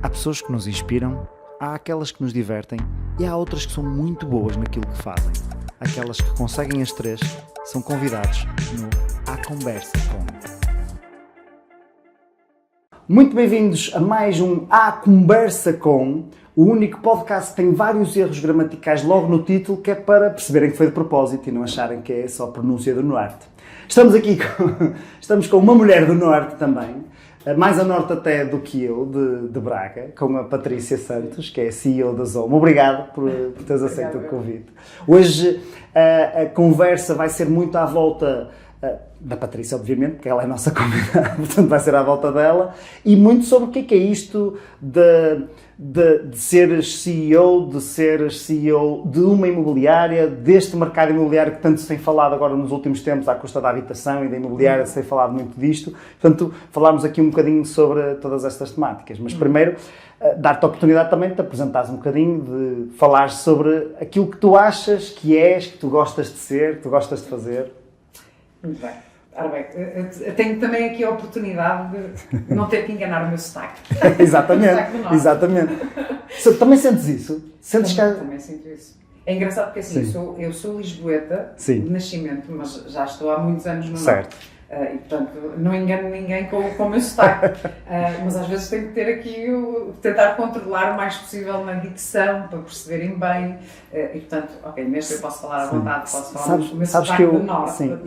Há pessoas que nos inspiram, há aquelas que nos divertem e há outras que são muito boas naquilo que fazem. Aquelas que conseguem as três são convidados no À Conversa Com. Muito bem-vindos a mais um À Conversa Com, o único podcast que tem vários erros gramaticais logo no título, que é para perceberem que foi de propósito e não acharem que é só pronúncia do Norte. Estamos com uma mulher do Norte também, mais a norte até do que eu, de Braga, com a Patrícia Santos, que é CEO da Zoom. Obrigado por teres aceito o convite. Hoje a conversa vai ser muito à volta da Patrícia, obviamente, porque ela é a nossa convidada, portanto vai ser à volta dela, e muito sobre o que é isto de seres CEO, de uma imobiliária, deste mercado imobiliário que tanto se tem falado agora nos últimos tempos, à custa da habitação e da imobiliária, se tem falado muito disto. Portanto, falarmos aqui um bocadinho sobre todas estas temáticas. Mas primeiro, dar-te a oportunidade também de te apresentares um bocadinho, de falar sobre aquilo que tu achas que és, que tu gostas de ser, que tu gostas de fazer. Muito bem. Ora bem, eu tenho também aqui a oportunidade de não ter que enganar o meu sotaque. Exatamente. Também sentes isso? Também sinto isso. É engraçado porque assim, eu sou lisboeta de nascimento, mas já estou há muitos anos no Norte. E portanto, não engano ninguém com o meu sotaque. Mas às vezes tenho que ter aqui, tentar controlar o mais possível na dicção, para perceberem bem. E portanto, ok, neste eu posso falar à vontade, posso falar o meu sotaque do Norte. Sim,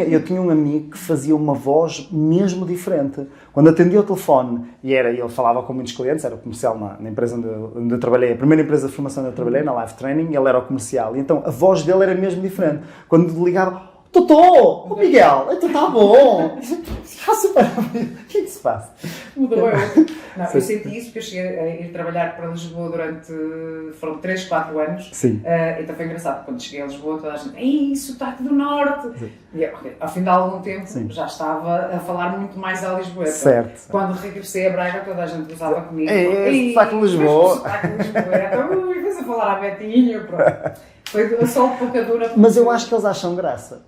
eu tinha um amigo que fazia uma voz mesmo diferente. Quando atendia o telefone, ele falava com muitos clientes, era o comercial na empresa onde eu trabalhei, a primeira empresa de formação onde eu trabalhei, na Life Training, ele era o comercial. E então a voz dele era mesmo diferente. Quando ligava, Totó! O Miguel! Então está bom! Super! O que é que se passa? Mudou eu. Não, eu senti isso porque eu cheguei a ir trabalhar para Lisboa foram 3, 4 anos. Sim. Então foi engraçado, quando cheguei a Lisboa toda a gente, ei, sotaque do Norte! Sim. E ao fim de algum tempo já estava a falar muito mais à Lisboeta. Certo. Quando regressei a Braga toda a gente usava comigo. Ei, sotaque de Lisboa! Sotaque de Lisboeta! Fez a falar a Betinho, pronto. Foi só um pouco dura. Mas eu acho que eles acham graça.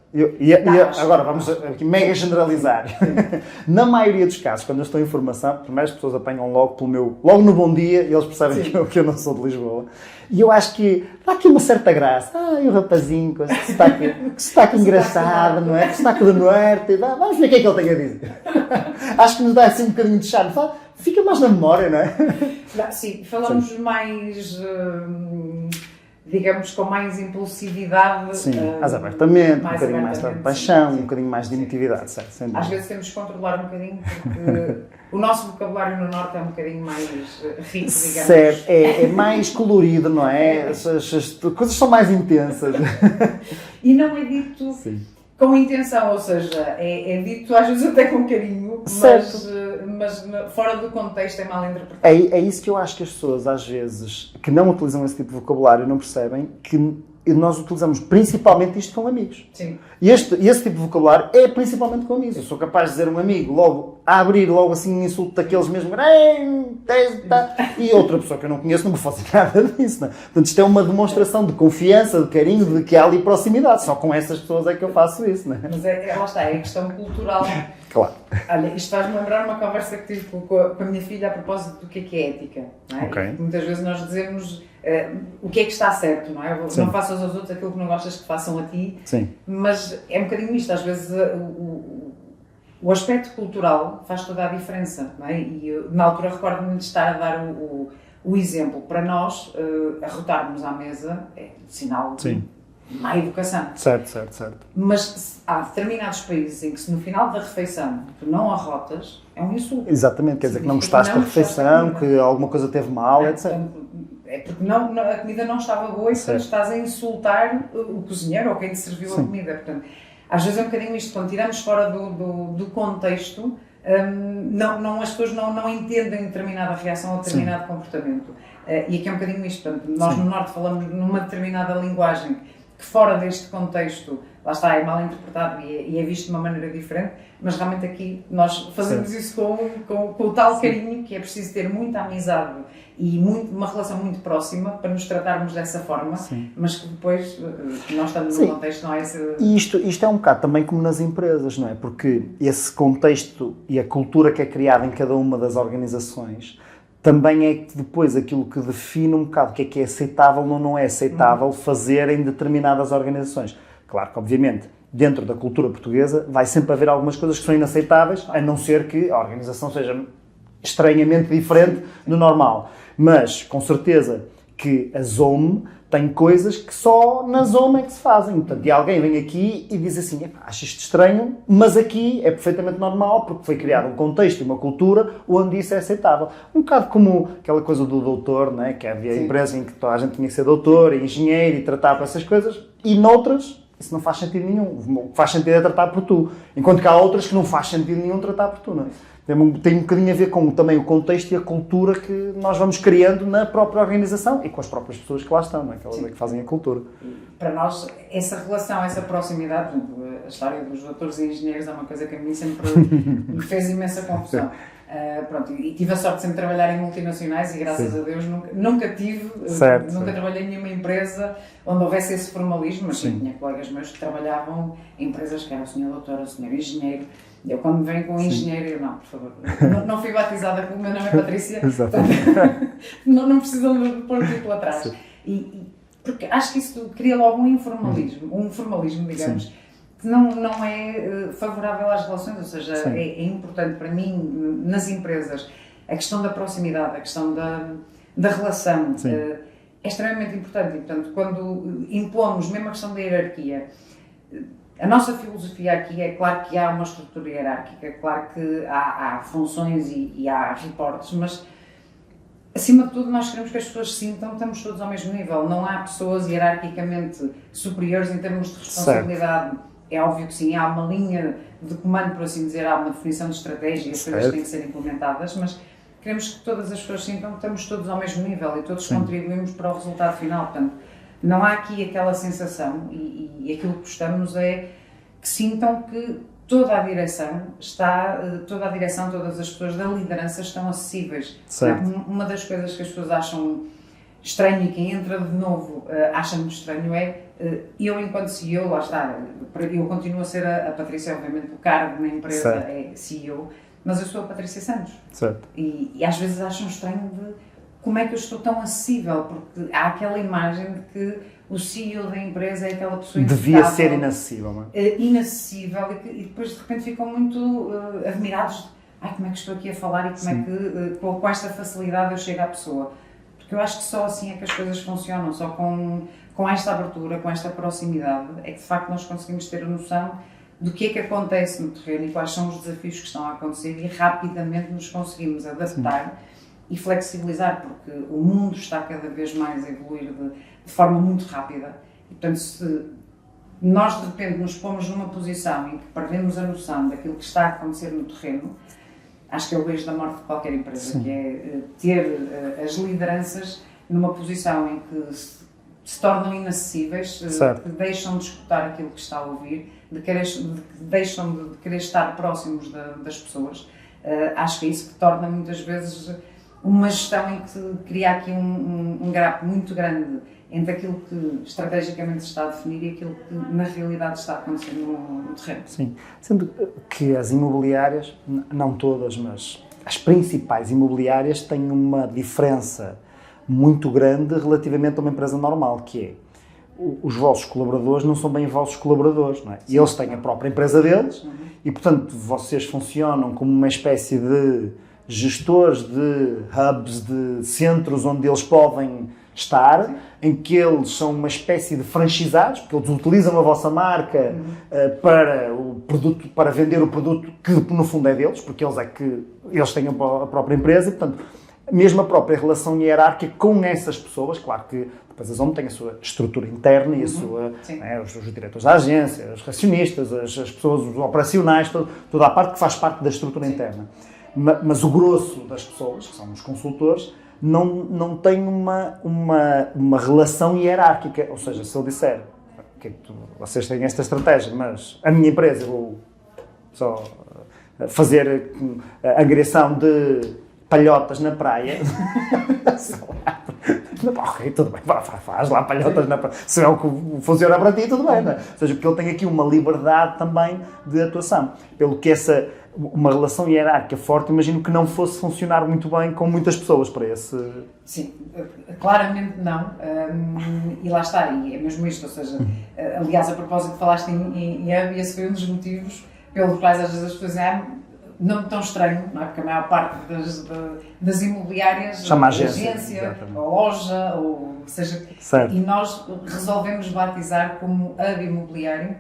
Agora, vamos aqui mega generalizar. Na maioria dos casos, quando eu estou em formação, primeiro as pessoas apanham logo no bom dia e eles percebem que eu não sou de Lisboa. E eu acho que dá aqui uma certa graça. O rapazinho com esse sotaque engraçado, não é? Sotaque do Norte. Vamos ver o que é que ele tem a dizer. Acho que nos dá assim um bocadinho de charme. Fica mais na memória, não é? Sim, falamos mais... digamos, com mais impulsividade. Sim, mais abertamente, um bocadinho mais de paixão, um bocadinho mais de emotividade, certo? Às vezes temos que controlar um bocadinho, porque o nosso vocabulário no Norte é um bocadinho mais rico, digamos. Certo, é mais colorido, não é? As coisas são mais intensas. E não é dito com intenção, ou seja, é dito às vezes até com carinho, mas fora do contexto é mal interpretado. É isso que eu acho que as pessoas, às vezes, que não utilizam esse tipo de vocabulário, não percebem que nós utilizamos principalmente isto com amigos. Sim. E esse tipo de vocabulário é principalmente com amigos. Eu sou capaz de dizer a um amigo, a abrir assim um insulto daqueles mesmo, e outra pessoa que eu não conheço não me fazer nada disso. Não? Portanto, isto é uma demonstração de confiança, de carinho, de que há ali proximidade. Só com essas pessoas é que eu faço isso. Não é? Mas lá está, é questão cultural. Claro. Olha, isto faz-me lembrar uma conversa que tive com a minha filha a propósito do que é ética. Não é? Okay. Muitas vezes nós dizemos o que é que está certo, não é? Não faças aos outros aquilo que não gostas que façam a ti. Sim. Mas é um bocadinho isto, às vezes o aspecto cultural faz toda a diferença, não é? E eu, na altura recordo-me de estar a dar o exemplo. Para nós, arrotarmos à mesa é sinal de má educação. Certo. Mas há determinados países em que se no final da refeição tu não arrotas, é um insulto. Exatamente, quer dizer que não gostaste da refeição, que alguma coisa teve mal, etc. É porque a comida não estava boa e portanto estás a insultar o cozinheiro ou quem te serviu a comida. Portanto, às vezes é um bocadinho isto, quando tiramos fora do contexto, as pessoas não entendem determinada reação ou determinado comportamento. E aqui é um bocadinho isto, portanto, nós no Norte falamos numa determinada linguagem que fora deste contexto, lá está, é mal interpretado e é visto de uma maneira diferente, mas realmente aqui nós fazemos isso com o tal carinho que é preciso ter muita amizade e uma relação muito próxima para nos tratarmos dessa forma, mas que depois, nós estamos num contexto, não é esse... E isto é um bocado também como nas empresas, não é? Porque esse contexto e a cultura que é criada em cada uma das organizações também é que depois aquilo que define um bocado o que é aceitável ou não é aceitável fazer em determinadas organizações. Claro que, obviamente, dentro da cultura portuguesa vai sempre haver algumas coisas que são inaceitáveis, a não ser que a organização seja estranhamente diferente do normal. Mas, com certeza, que a Zoom tem coisas que só na Zoom é que se fazem. Portanto, e alguém vem aqui e diz assim, acho isto estranho, mas aqui é perfeitamente normal, porque foi criado um contexto e uma cultura onde isso é aceitável. Um bocado como aquela coisa do doutor, não é? Que havia empresas em que toda a gente tinha que ser doutor, e engenheiro e tratar para essas coisas, e noutras isso não faz sentido nenhum. O que faz sentido é tratar por tu. Enquanto que há outras que não faz sentido nenhum tratar por tu, não é? Tem um bocadinho a ver com também o contexto e a cultura que nós vamos criando na própria organização e com as próprias pessoas que lá estão, não é? Aquelas que fazem a cultura. Para nós, essa relação, essa proximidade, por exemplo, a história dos doutores e engenheiros é uma coisa que a mim sempre me fez imensa confusão. Pronto, e tive a sorte de sempre trabalhar em multinacionais e graças a Deus nunca trabalhei em nenhuma empresa onde houvesse esse formalismo, mas tinha colegas meus que trabalhavam em empresas que eram o senhor doutor, o senhor engenheiro. Eu, quando venho com um engenheiro, eu não, por favor, não fui batizada pelo meu nome é Patrícia, portanto, não precisam de pôr o título atrás. Porque acho que isso cria logo um formalismo, digamos, que não é favorável às relações, ou seja, é importante para mim, nas empresas, a questão da proximidade, a questão da relação, é extremamente importante. E, portanto, quando impomos mesmo a questão da hierarquia, a nossa filosofia aqui é claro que há uma estrutura hierárquica, claro que há funções e há reportes, mas acima de tudo nós queremos que as pessoas sintam que estamos todos ao mesmo nível, não há pessoas hierarquicamente superiores em termos de responsabilidade. Certo. É óbvio que sim, há uma linha de comando, por assim dizer, há uma definição de estratégia, as coisas têm que ser implementadas, mas queremos que todas as pessoas sintam que estamos todos ao mesmo nível e todos contribuímos para o resultado final. Portanto, não há aqui aquela sensação e aquilo que gostamos é que sintam que toda a direção, todas as pessoas da liderança estão acessíveis. Uma das coisas que as pessoas acham estranho e quem entra de novo acha muito estranho é eu, enquanto CEO, lá está, eu continuo a ser a Patrícia, obviamente o cargo na empresa é CEO, mas eu sou a Patrícia Santos. E às vezes acham estranho de como é que eu estou tão acessível, porque há aquela imagem de que o CEO da empresa é aquela pessoa devia ser inacessível, não é? Inacessível e depois de repente ficam muito admirados de como é que estou aqui a falar e como é que com esta facilidade eu chego à pessoa. Porque eu acho que só assim é que as coisas funcionam, só com esta abertura, com esta proximidade, é que de facto nós conseguimos ter a noção do que é que acontece no terreno e quais são os desafios que estão a acontecer e rapidamente nos conseguimos adaptar e flexibilizar, porque o mundo está cada vez mais a evoluir de forma muito rápida. E, portanto, se nós de repente nos pomos numa posição em que perdemos a noção daquilo que está a acontecer no terreno, acho que é o beijo da morte de qualquer empresa, que é ter as lideranças numa posição em que se tornam inacessíveis, que deixam de escutar aquilo que está a ouvir, deixam de querer estar próximos das pessoas. Acho que é isso que torna muitas vezes uma gestão em que cria aqui um gap muito grande entre aquilo que estrategicamente se está a definir e aquilo que na realidade está a acontecer no terreno. Sim, sendo que as imobiliárias, não todas, mas as principais imobiliárias têm uma diferença muito grande relativamente a uma empresa normal, que é os vossos colaboradores não são bem vossos colaboradores, não é? E eles têm a própria empresa deles e, portanto, vocês funcionam como uma espécie de gestores de hubs, de centros onde eles podem estar, em que eles são uma espécie de franchisados, porque eles utilizam a vossa marca para o produto, para vender o produto que no fundo é deles, porque eles têm a própria empresa, e, portanto, mesmo a própria relação hierárquica com essas pessoas, claro que depois a Zoom tem a sua estrutura interna e a sua, os diretores da agência, os racionistas, as pessoas, os operacionais, toda a parte que faz parte da estrutura interna. Mas o grosso das pessoas, que são os consultores, não tem uma relação hierárquica. Ou seja, se eu disser que vocês têm esta estratégia, mas a minha empresa, eu vou só fazer a agressão de palhotas na praia. Ok, tudo bem, faz lá palhotas na praia. Se é o que funciona para ti, tudo bem, não é? Ou seja, porque ele tem aqui uma liberdade também de atuação. Pelo que uma relação hierárquica forte, imagino que não fosse funcionar muito bem com muitas pessoas para esse... Sim, claramente não. E lá está, e é mesmo isto, ou seja, aliás, a propósito de falaste em hub, esse foi um dos motivos pelos quais às vezes as pessoas dizem, não tão estranho, não é? Porque a maior parte das imobiliárias, chama a agência, a loja, ou seja, certo. E nós resolvemos batizar como hub imobiliário,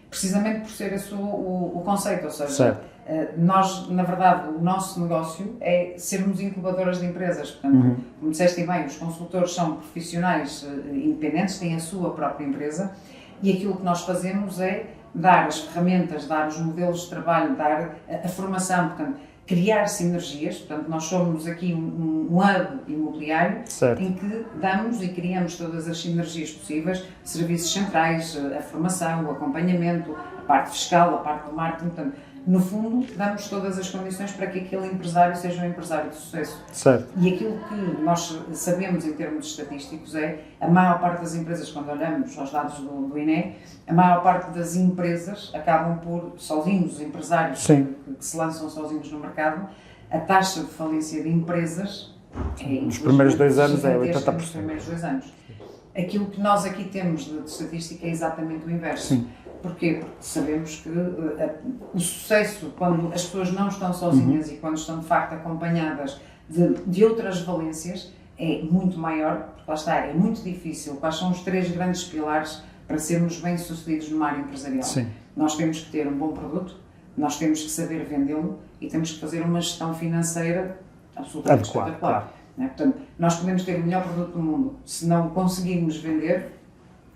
precisamente por ser esse o conceito, ou seja, certo. Nós, na verdade, o nosso negócio é sermos incubadoras de empresas. Portanto, como disseste bem, os consultores são profissionais independentes, têm a sua própria empresa e aquilo que nós fazemos é dar as ferramentas, dar os modelos de trabalho, dar a formação, portanto, criar sinergias. Portanto, nós somos aqui um hub imobiliário certo. Em que damos e criamos todas as sinergias possíveis, serviços centrais, a formação, o acompanhamento, a parte fiscal, a parte do marketing, portanto, no fundo, damos todas as condições para que aquele empresário seja um empresário de sucesso. Certo. E aquilo que nós sabemos em termos estatísticos é, a maior parte das empresas, quando olhamos aos dados do INE, a maior parte das empresas acabam por, sozinhos, os empresários que se lançam sozinhos no mercado, a taxa de falência de empresas nos primeiros 2 anos é 80%. Nos primeiros 2 anos. Aquilo que nós aqui temos de estatística é exatamente o inverso. Sim. Porquê? Porque sabemos que o sucesso, quando as pessoas não estão sozinhas e quando estão de facto acompanhadas de outras valências, é muito maior, porque lá está, é muito difícil. Quais são os 3 grandes pilares para sermos bem-sucedidos numa área empresarial? Sim. Nós temos que ter um bom produto, nós temos que saber vendê-lo e temos que fazer uma gestão financeira absolutamente espetacular. Claro. Né? Portanto, nós podemos ter o melhor produto do mundo, se não o conseguirmos vender,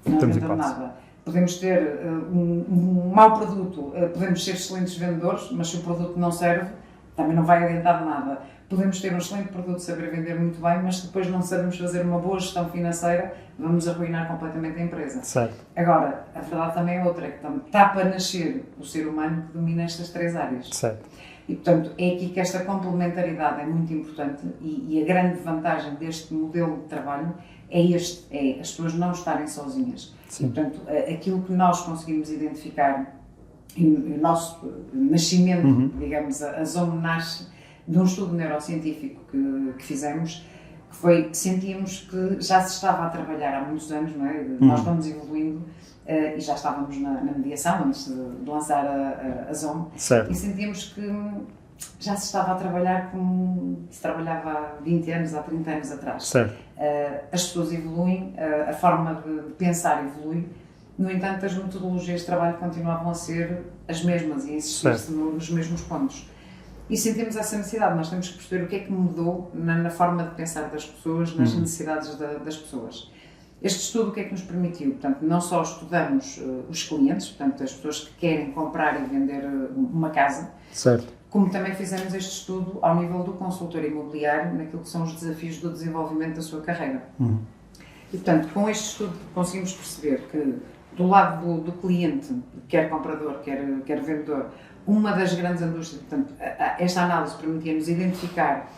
não adianta nada. Podemos ter um mau produto, podemos ser excelentes vendedores, mas se o produto não serve, também não vai adiantar nada. Podemos ter um excelente produto, saber vender muito bem, mas se depois não sabemos fazer uma boa gestão financeira, vamos arruinar completamente a empresa. Certo. Agora, a verdade também é outra, que está para nascer o ser humano que domina estas 3 áreas. Certo. E, portanto, é aqui que esta complementaridade é muito importante e a grande vantagem deste modelo de trabalho é as pessoas não estarem sozinhas. Sim. E, portanto, aquilo que nós conseguimos identificar, e o nosso nascimento, digamos, a Zomo nasce de um estudo neurocientífico que fizemos, que foi, sentíamos que já se estava a trabalhar há muitos anos, não é? Nós vamos evoluindo e já estávamos na mediação antes de lançar a Zomo, certo. E sentíamos que já se estava a trabalhar como se trabalhava há 20 anos, há 30 anos atrás. Certo. As pessoas evoluem, a forma de pensar evolui, no entanto as metodologias de trabalho continuavam a ser as mesmas e a insistir-se nos mesmos pontos. E sentimos essa necessidade, nós temos que perceber o que é que mudou na forma de pensar das pessoas, nas necessidades das pessoas. Este estudo o que é que nos permitiu? Portanto, não só estudamos os clientes, portanto, as pessoas que querem comprar e vender uma casa, certo. Como também fizemos este estudo ao nível do consultor imobiliário, naquilo que são os desafios do desenvolvimento da sua carreira. E, portanto, com este estudo conseguimos perceber que, do lado do cliente, quer comprador, quer vendedor, uma das grandes indústrias, portanto, esta análise permitia-nos identificar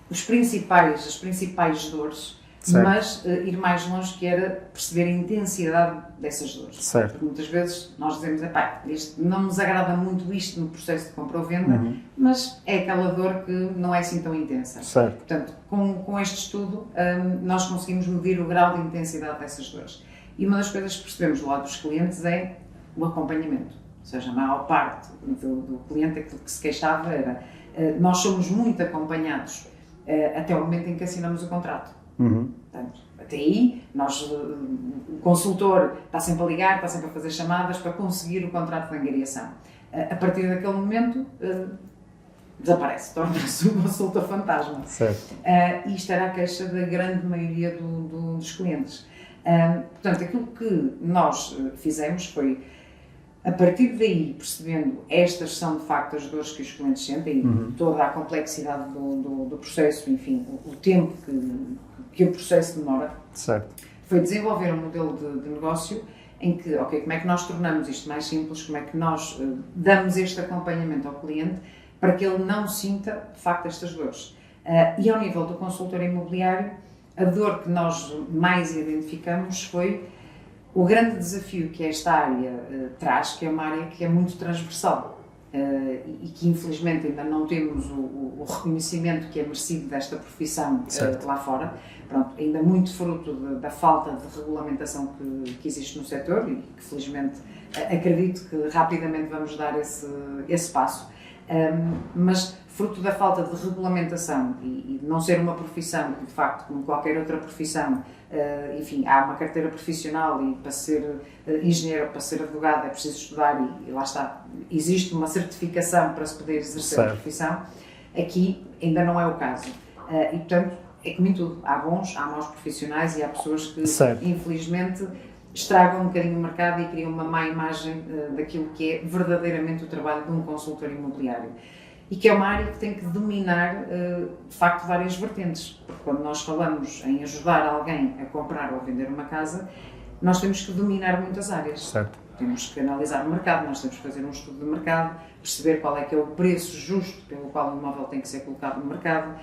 as principais dores, certo. Mas ir mais longe, que era perceber a intensidade dessas dores. Certo. Porque muitas vezes nós dizemos, não nos agrada muito isto no processo de compra ou venda, mas é aquela dor que não é assim tão intensa. Certo. Portanto, com este estudo, nós conseguimos medir o grau de intensidade dessas dores. E uma das coisas que percebemos do lado dos clientes é o acompanhamento. Ou seja, a maior parte do cliente, aquilo que se queixava era nós somos muito acompanhados até o momento em que assinamos o contrato. Portanto, até aí, o consultor está sempre a ligar, está sempre a fazer chamadas para conseguir o contrato de angariação. A partir daquele momento, desaparece, torna-se uma consulta fantasma. Certo. Isto era a queixa da grande maioria dos clientes. Portanto, aquilo que nós fizemos foi, a partir daí, percebendo estas são de facto as dores que os clientes sentem, e toda a complexidade do processo, enfim, o tempo que o processo demora, certo. Foi desenvolver um modelo de negócio em que, como é que nós tornamos isto mais simples, como é que nós damos este acompanhamento ao cliente para que ele não sinta, de facto, estas dores. E ao nível do consultor imobiliário, a dor que nós mais identificamos foi o grande desafio que esta área traz, que é uma área que é muito transversal e que infelizmente ainda não temos o reconhecimento que é merecido desta profissão lá fora. Pronto, ainda muito fruto da falta de regulamentação que existe no setor e que felizmente acredito que rapidamente vamos dar esse passo. Mas fruto da falta de regulamentação e de não ser uma profissão que, de facto, como qualquer outra profissão, enfim, há uma carteira profissional e para ser engenheiro, para ser advogado é preciso estudar e lá está, existe uma certificação para se poder exercer a profissão, aqui ainda não é o caso. E, portanto, é como em tudo, há bons, há maus profissionais e há pessoas que, infelizmente, estragam um bocadinho o mercado e criam uma má imagem daquilo que é verdadeiramente o trabalho de um consultor imobiliário. E que é uma área que tem que dominar, de facto, várias vertentes. Porque quando nós falamos em ajudar alguém a comprar ou vender uma casa, nós temos que dominar muitas áreas. Certo. Temos que analisar o mercado, nós temos que fazer um estudo de mercado, perceber qual é que é o preço justo pelo qual o imóvel tem que ser colocado no mercado.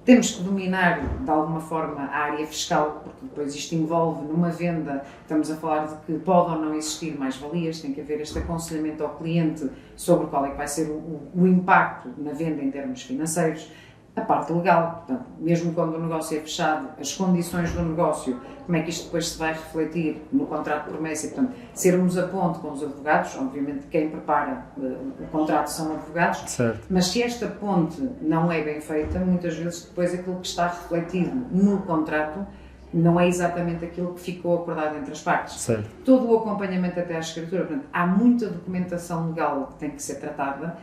Temos que dominar, de alguma forma, a área fiscal, porque depois isto envolve, numa venda, estamos a falar de que pode ou não existir mais-valias, tem que haver este aconselhamento ao cliente sobre qual é que vai ser o impacto na venda em termos financeiros. A parte legal, portanto, mesmo quando o negócio é fechado, as condições do negócio, como é que isto depois se vai refletir no contrato de promessa e, portanto, sermos a ponte com os advogados, obviamente quem prepara o contrato são advogados, certo. Mas se esta ponte não é bem feita, muitas vezes depois aquilo que está refletido no contrato não é exatamente aquilo que ficou acordado entre as partes. Certo. Todo o acompanhamento até à escritura, portanto, há muita documentação legal que tem que ser tratada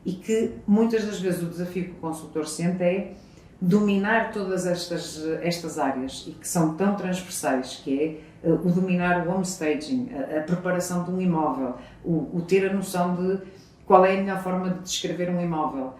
e que muitas das vezes o desafio que o consultor sente é dominar todas estas áreas e que são tão transversais, que é o dominar o home staging, a preparação de um imóvel, o ter a noção de qual é a melhor forma de descrever um imóvel,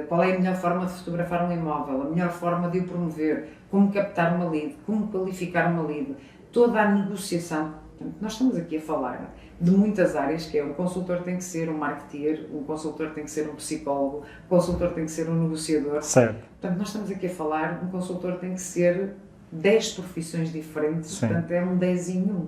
qual é a melhor forma de fotografar um imóvel, a melhor forma de o promover, como captar uma lead, como qualificar uma lead, toda a negociação. Portanto, nós estamos aqui a falar de muitas áreas, que é um consultor tem que ser um marketeer, um consultor tem que ser um psicólogo, um consultor tem que ser um negociador. Certo. Portanto, nós estamos aqui a falar, um consultor tem que ser 10 profissões diferentes, portanto é um 10 em 1.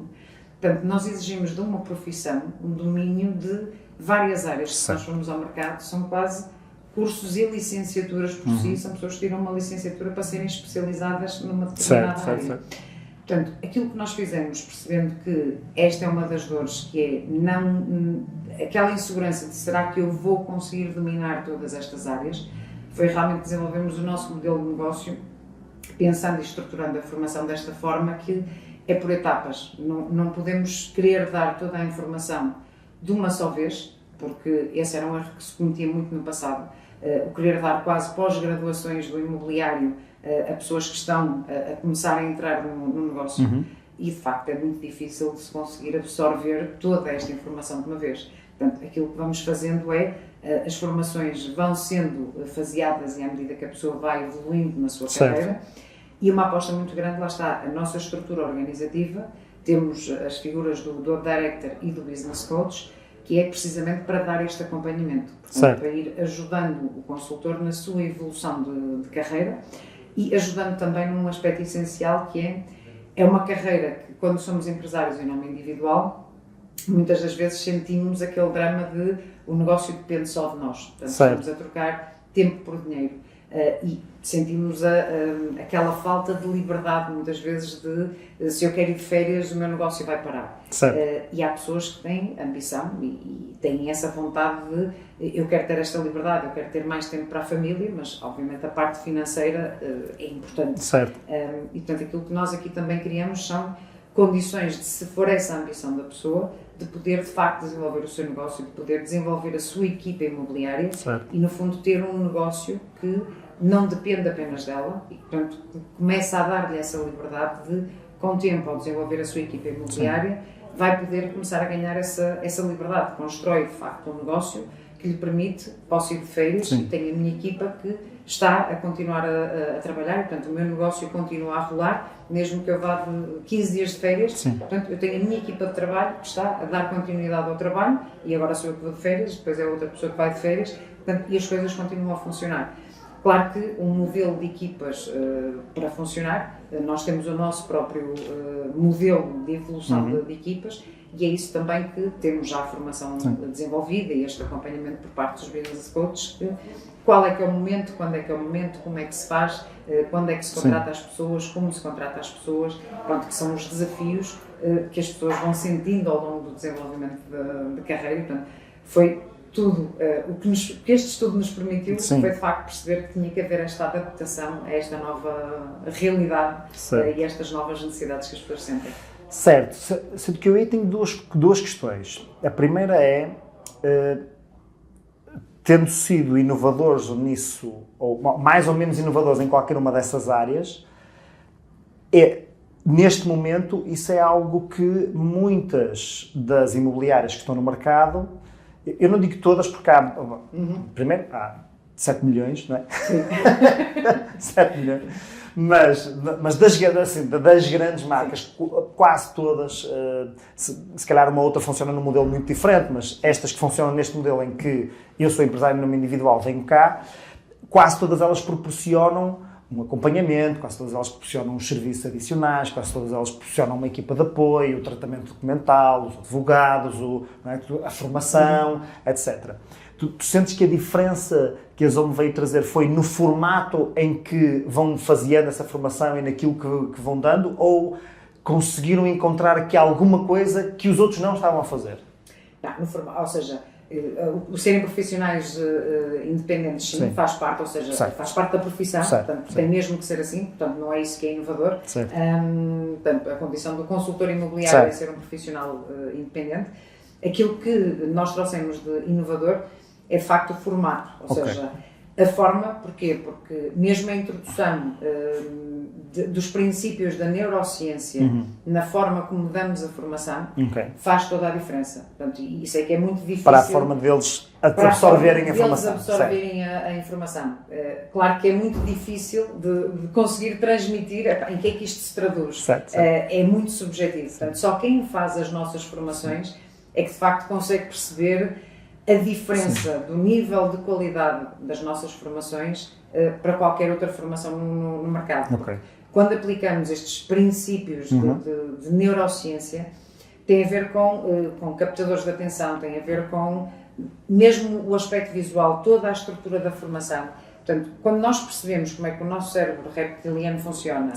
Portanto, nós exigimos de uma profissão um domínio de várias áreas. Se nós formos ao mercado, são quase cursos e licenciaturas por si, são pessoas que tiram uma licenciatura para serem especializadas numa determinada área. Certo. Portanto, aquilo que nós fizemos, percebendo que esta é uma das dores, que é não, aquela insegurança de será que eu vou conseguir dominar todas estas áreas, foi realmente desenvolvermos o nosso modelo de negócio, pensando e estruturando a formação desta forma, que é por etapas. Não podemos querer dar toda a informação de uma só vez, porque esse era um erro que se cometia muito no passado, o querer dar quase pós-graduações do imobiliário a pessoas que estão a começar a entrar no negócio e de facto é muito difícil de se conseguir absorver toda esta informação de uma vez. Portanto, aquilo que vamos fazendo é, as formações vão sendo faseadas e à medida que a pessoa vai evoluindo na sua carreira, e uma aposta muito grande, lá está, a nossa estrutura organizativa, temos as figuras do Director e do Business Coach, que é precisamente para dar este acompanhamento, portanto, para ir ajudando o consultor na sua evolução de carreira e ajudando também num aspecto essencial que é uma carreira que, quando somos empresários em nome individual, muitas das vezes sentimos aquele drama de o negócio depende só de nós, portanto estamos a trocar tempo por dinheiro e sentimos aquela falta de liberdade muitas vezes de se eu quero ir de férias o meu negócio vai parar. E há pessoas que têm ambição e têm essa vontade de eu quero ter esta liberdade, eu quero ter mais tempo para a família, mas obviamente a parte financeira é importante. E portanto aquilo que nós aqui também criamos são condições de, se for essa a ambição da pessoa, de poder de facto desenvolver o seu negócio, de poder desenvolver a sua equipa imobiliária e no fundo ter um negócio que não depende apenas dela e portanto começa a dar-lhe essa liberdade de, com o tempo, ao desenvolver a sua equipa imobiliária, vai poder começar a ganhar essa liberdade, constrói de facto um negócio que lhe permite, posso ir de férias e tenho a minha equipa que está a continuar a trabalhar, portanto o meu negócio continua a rolar, mesmo que eu vá de 15 dias de férias, portanto eu tenho a minha equipa de trabalho que está a dar continuidade ao trabalho e agora sou eu que vou de férias, depois é outra pessoa que vai de férias, portanto, e as coisas continuam a funcionar. Claro que um modelo de equipas para funcionar, nós temos o nosso próprio modelo de evolução de equipas e é isso também que temos já a formação desenvolvida e este acompanhamento por parte dos business coaches, qual é que é o momento, quando é que é o momento, como é que se faz, quando é que se contrata as pessoas, como se contrata as pessoas, pronto, que são os desafios que as pessoas vão sentindo ao longo do desenvolvimento de carreira. E, portanto, foi tudo o que este estudo nos permitiu foi de facto perceber que tinha que haver esta adaptação a esta nova realidade e estas novas necessidades que as pessoas sentem. Certo. Sendo que eu aí tenho duas questões. A primeira é, tendo sido inovadores nisso, ou mais ou menos inovadores em qualquer uma dessas áreas, neste momento isso é algo que muitas das imobiliárias que estão no mercado, eu não digo todas porque primeiro há 7 milhões, não é? Sim. 7 milhões. Mas das grandes marcas, quase todas, se calhar uma outra funciona num modelo muito diferente, mas estas que funcionam neste modelo em que eu sou empresário no nome individual, venho cá, quase todas elas proporcionam um acompanhamento, quase todas elas proporcionam uns serviços adicionais, quase todas elas proporcionam uma equipa de apoio, o tratamento documental, os advogados, a formação, etc. Tu sentes que a diferença que a Zomo veio trazer foi no formato em que vão fazendo essa formação e naquilo que vão dando, ou conseguiram encontrar aqui alguma coisa que os outros não estavam a fazer? Não, no formato, ou seja, o serem profissionais independentes, sim, faz parte, ou seja, faz parte da profissão, portanto, tem mesmo que ser assim, portanto, não é isso que é inovador. Portanto, a condição do consultor imobiliário é ser um profissional independente. Aquilo que nós trouxemos de inovador é, de facto, o formato, ou seja, a forma. Porquê? Porque mesmo a introdução dos princípios da neurociência na forma como damos a formação faz toda a diferença. Portanto, isso é que é muito difícil. Para a forma deles absorverem a informação. Absorverem a informação. Claro que é muito difícil de conseguir transmitir em que é que isto se traduz. É muito subjetivo. Portanto, só quem faz as nossas formações é que, de facto, consegue perceber a diferença do nível de qualidade das nossas formações para qualquer outra formação no mercado. Quando aplicamos estes princípios de neurociência, tem a ver com captadores de atenção, tem a ver com mesmo o aspecto visual, toda a estrutura da formação. Portanto, quando nós percebemos como é que o nosso cérebro reptiliano funciona,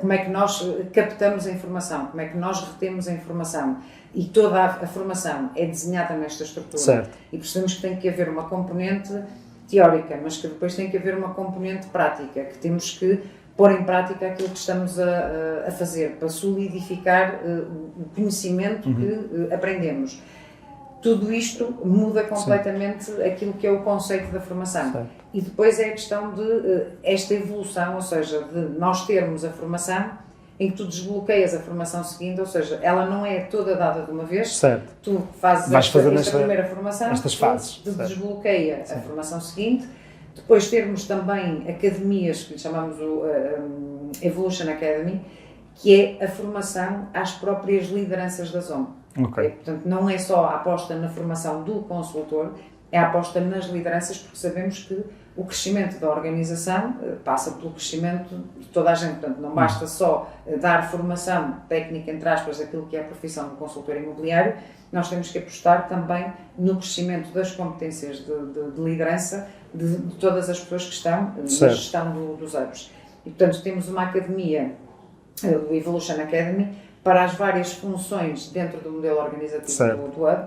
como é que nós captamos a informação, como é que nós retemos a informação, e toda a formação é desenhada nesta estrutura, e percebemos que tem que haver uma componente teórica, mas que depois tem que haver uma componente prática, que temos que pôr em prática aquilo que estamos a fazer, para solidificar o conhecimento que aprendemos. Tudo isto muda completamente aquilo que é o conceito da formação. E depois é a questão de esta evolução, ou seja, de nós termos a formação em que tu desbloqueias a formação seguinte, ou seja, ela não é toda dada de uma vez. Tu fazes esta primeira formação, estas fases, desbloqueia a formação seguinte. Depois termos também academias, que lhe chamamos o Evolution Academy, que é a formação às próprias lideranças da Zomo. Portanto, não é só a aposta na formação do consultor, é a aposta nas lideranças, porque sabemos que o crescimento da organização passa pelo crescimento de toda a gente. Portanto, não basta só dar formação técnica, entre aspas, daquilo que é a profissão do consultor imobiliário, nós temos que apostar também no crescimento das competências de liderança de todas as pessoas que estão na gestão dos hubs. E, portanto, temos uma academia, o Evolution Academy, para as várias funções dentro do modelo organizativo do hub,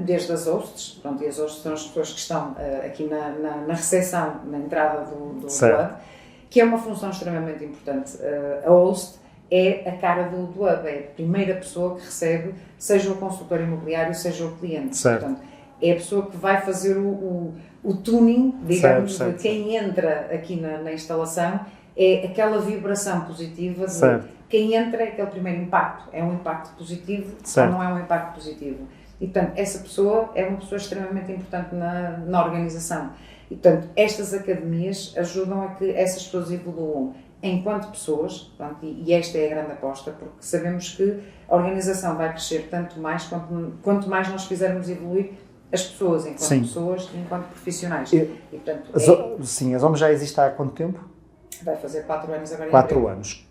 desde as hosts, e as hosts são as pessoas que estão aqui na recepção, na entrada do hub, que é uma função extremamente importante. A host é a cara do hub, é a primeira pessoa que recebe, seja o consultor imobiliário, seja o cliente. Portanto, é a pessoa que vai fazer o tuning, digamos, de quem entra aqui na instalação, é aquela vibração positiva de quem entra, é aquele primeiro impacto. É um impacto positivo ou não é um impacto positivo? E, portanto, essa pessoa é uma pessoa extremamente importante na organização. E, portanto, estas academias ajudam a que essas pessoas evoluam enquanto pessoas, e esta é a grande aposta, porque sabemos que a organização vai crescer tanto mais quanto mais nós fizermos evoluir as pessoas enquanto Sim. pessoas, enquanto profissionais. Portanto, Sim, as OMS já existe há quanto tempo? vai fazer 4 anos agora. 4 anos.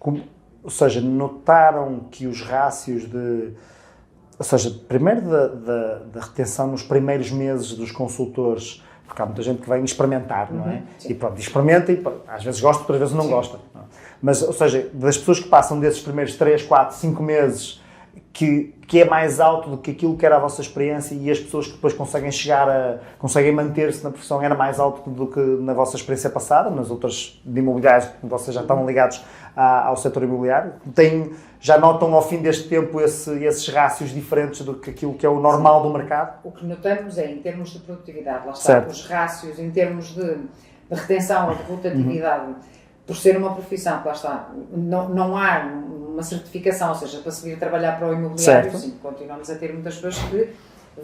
Ou seja, notaram que os rácios de... Ou seja, primeiro da retenção nos primeiros meses dos consultores, porque há muita gente que vem experimentar, não é? Sim. E pronto, experimenta e às vezes gosta, outras vezes não gosta. Mas, ou seja, das pessoas que passam desses primeiros 3, 4, 5 meses, que é mais alto do que aquilo que era a vossa experiência, e as pessoas que depois conseguem manter-se na profissão, era mais alto do que na vossa experiência passada, nas outras de imobiliários, vocês já estavam ligados ao setor imobiliário. Já notam ao fim deste tempo esses rácios diferentes do que aquilo que é o normal do mercado? O que notamos é, em termos de produtividade, lá está, Certo. os rácios, em termos de retenção ou de rotatividade, por ser uma profissão que lá está, não há uma certificação, ou seja, para se vir trabalhar para o imobiliário, Certo. sim, continuamos a ter muitas pessoas que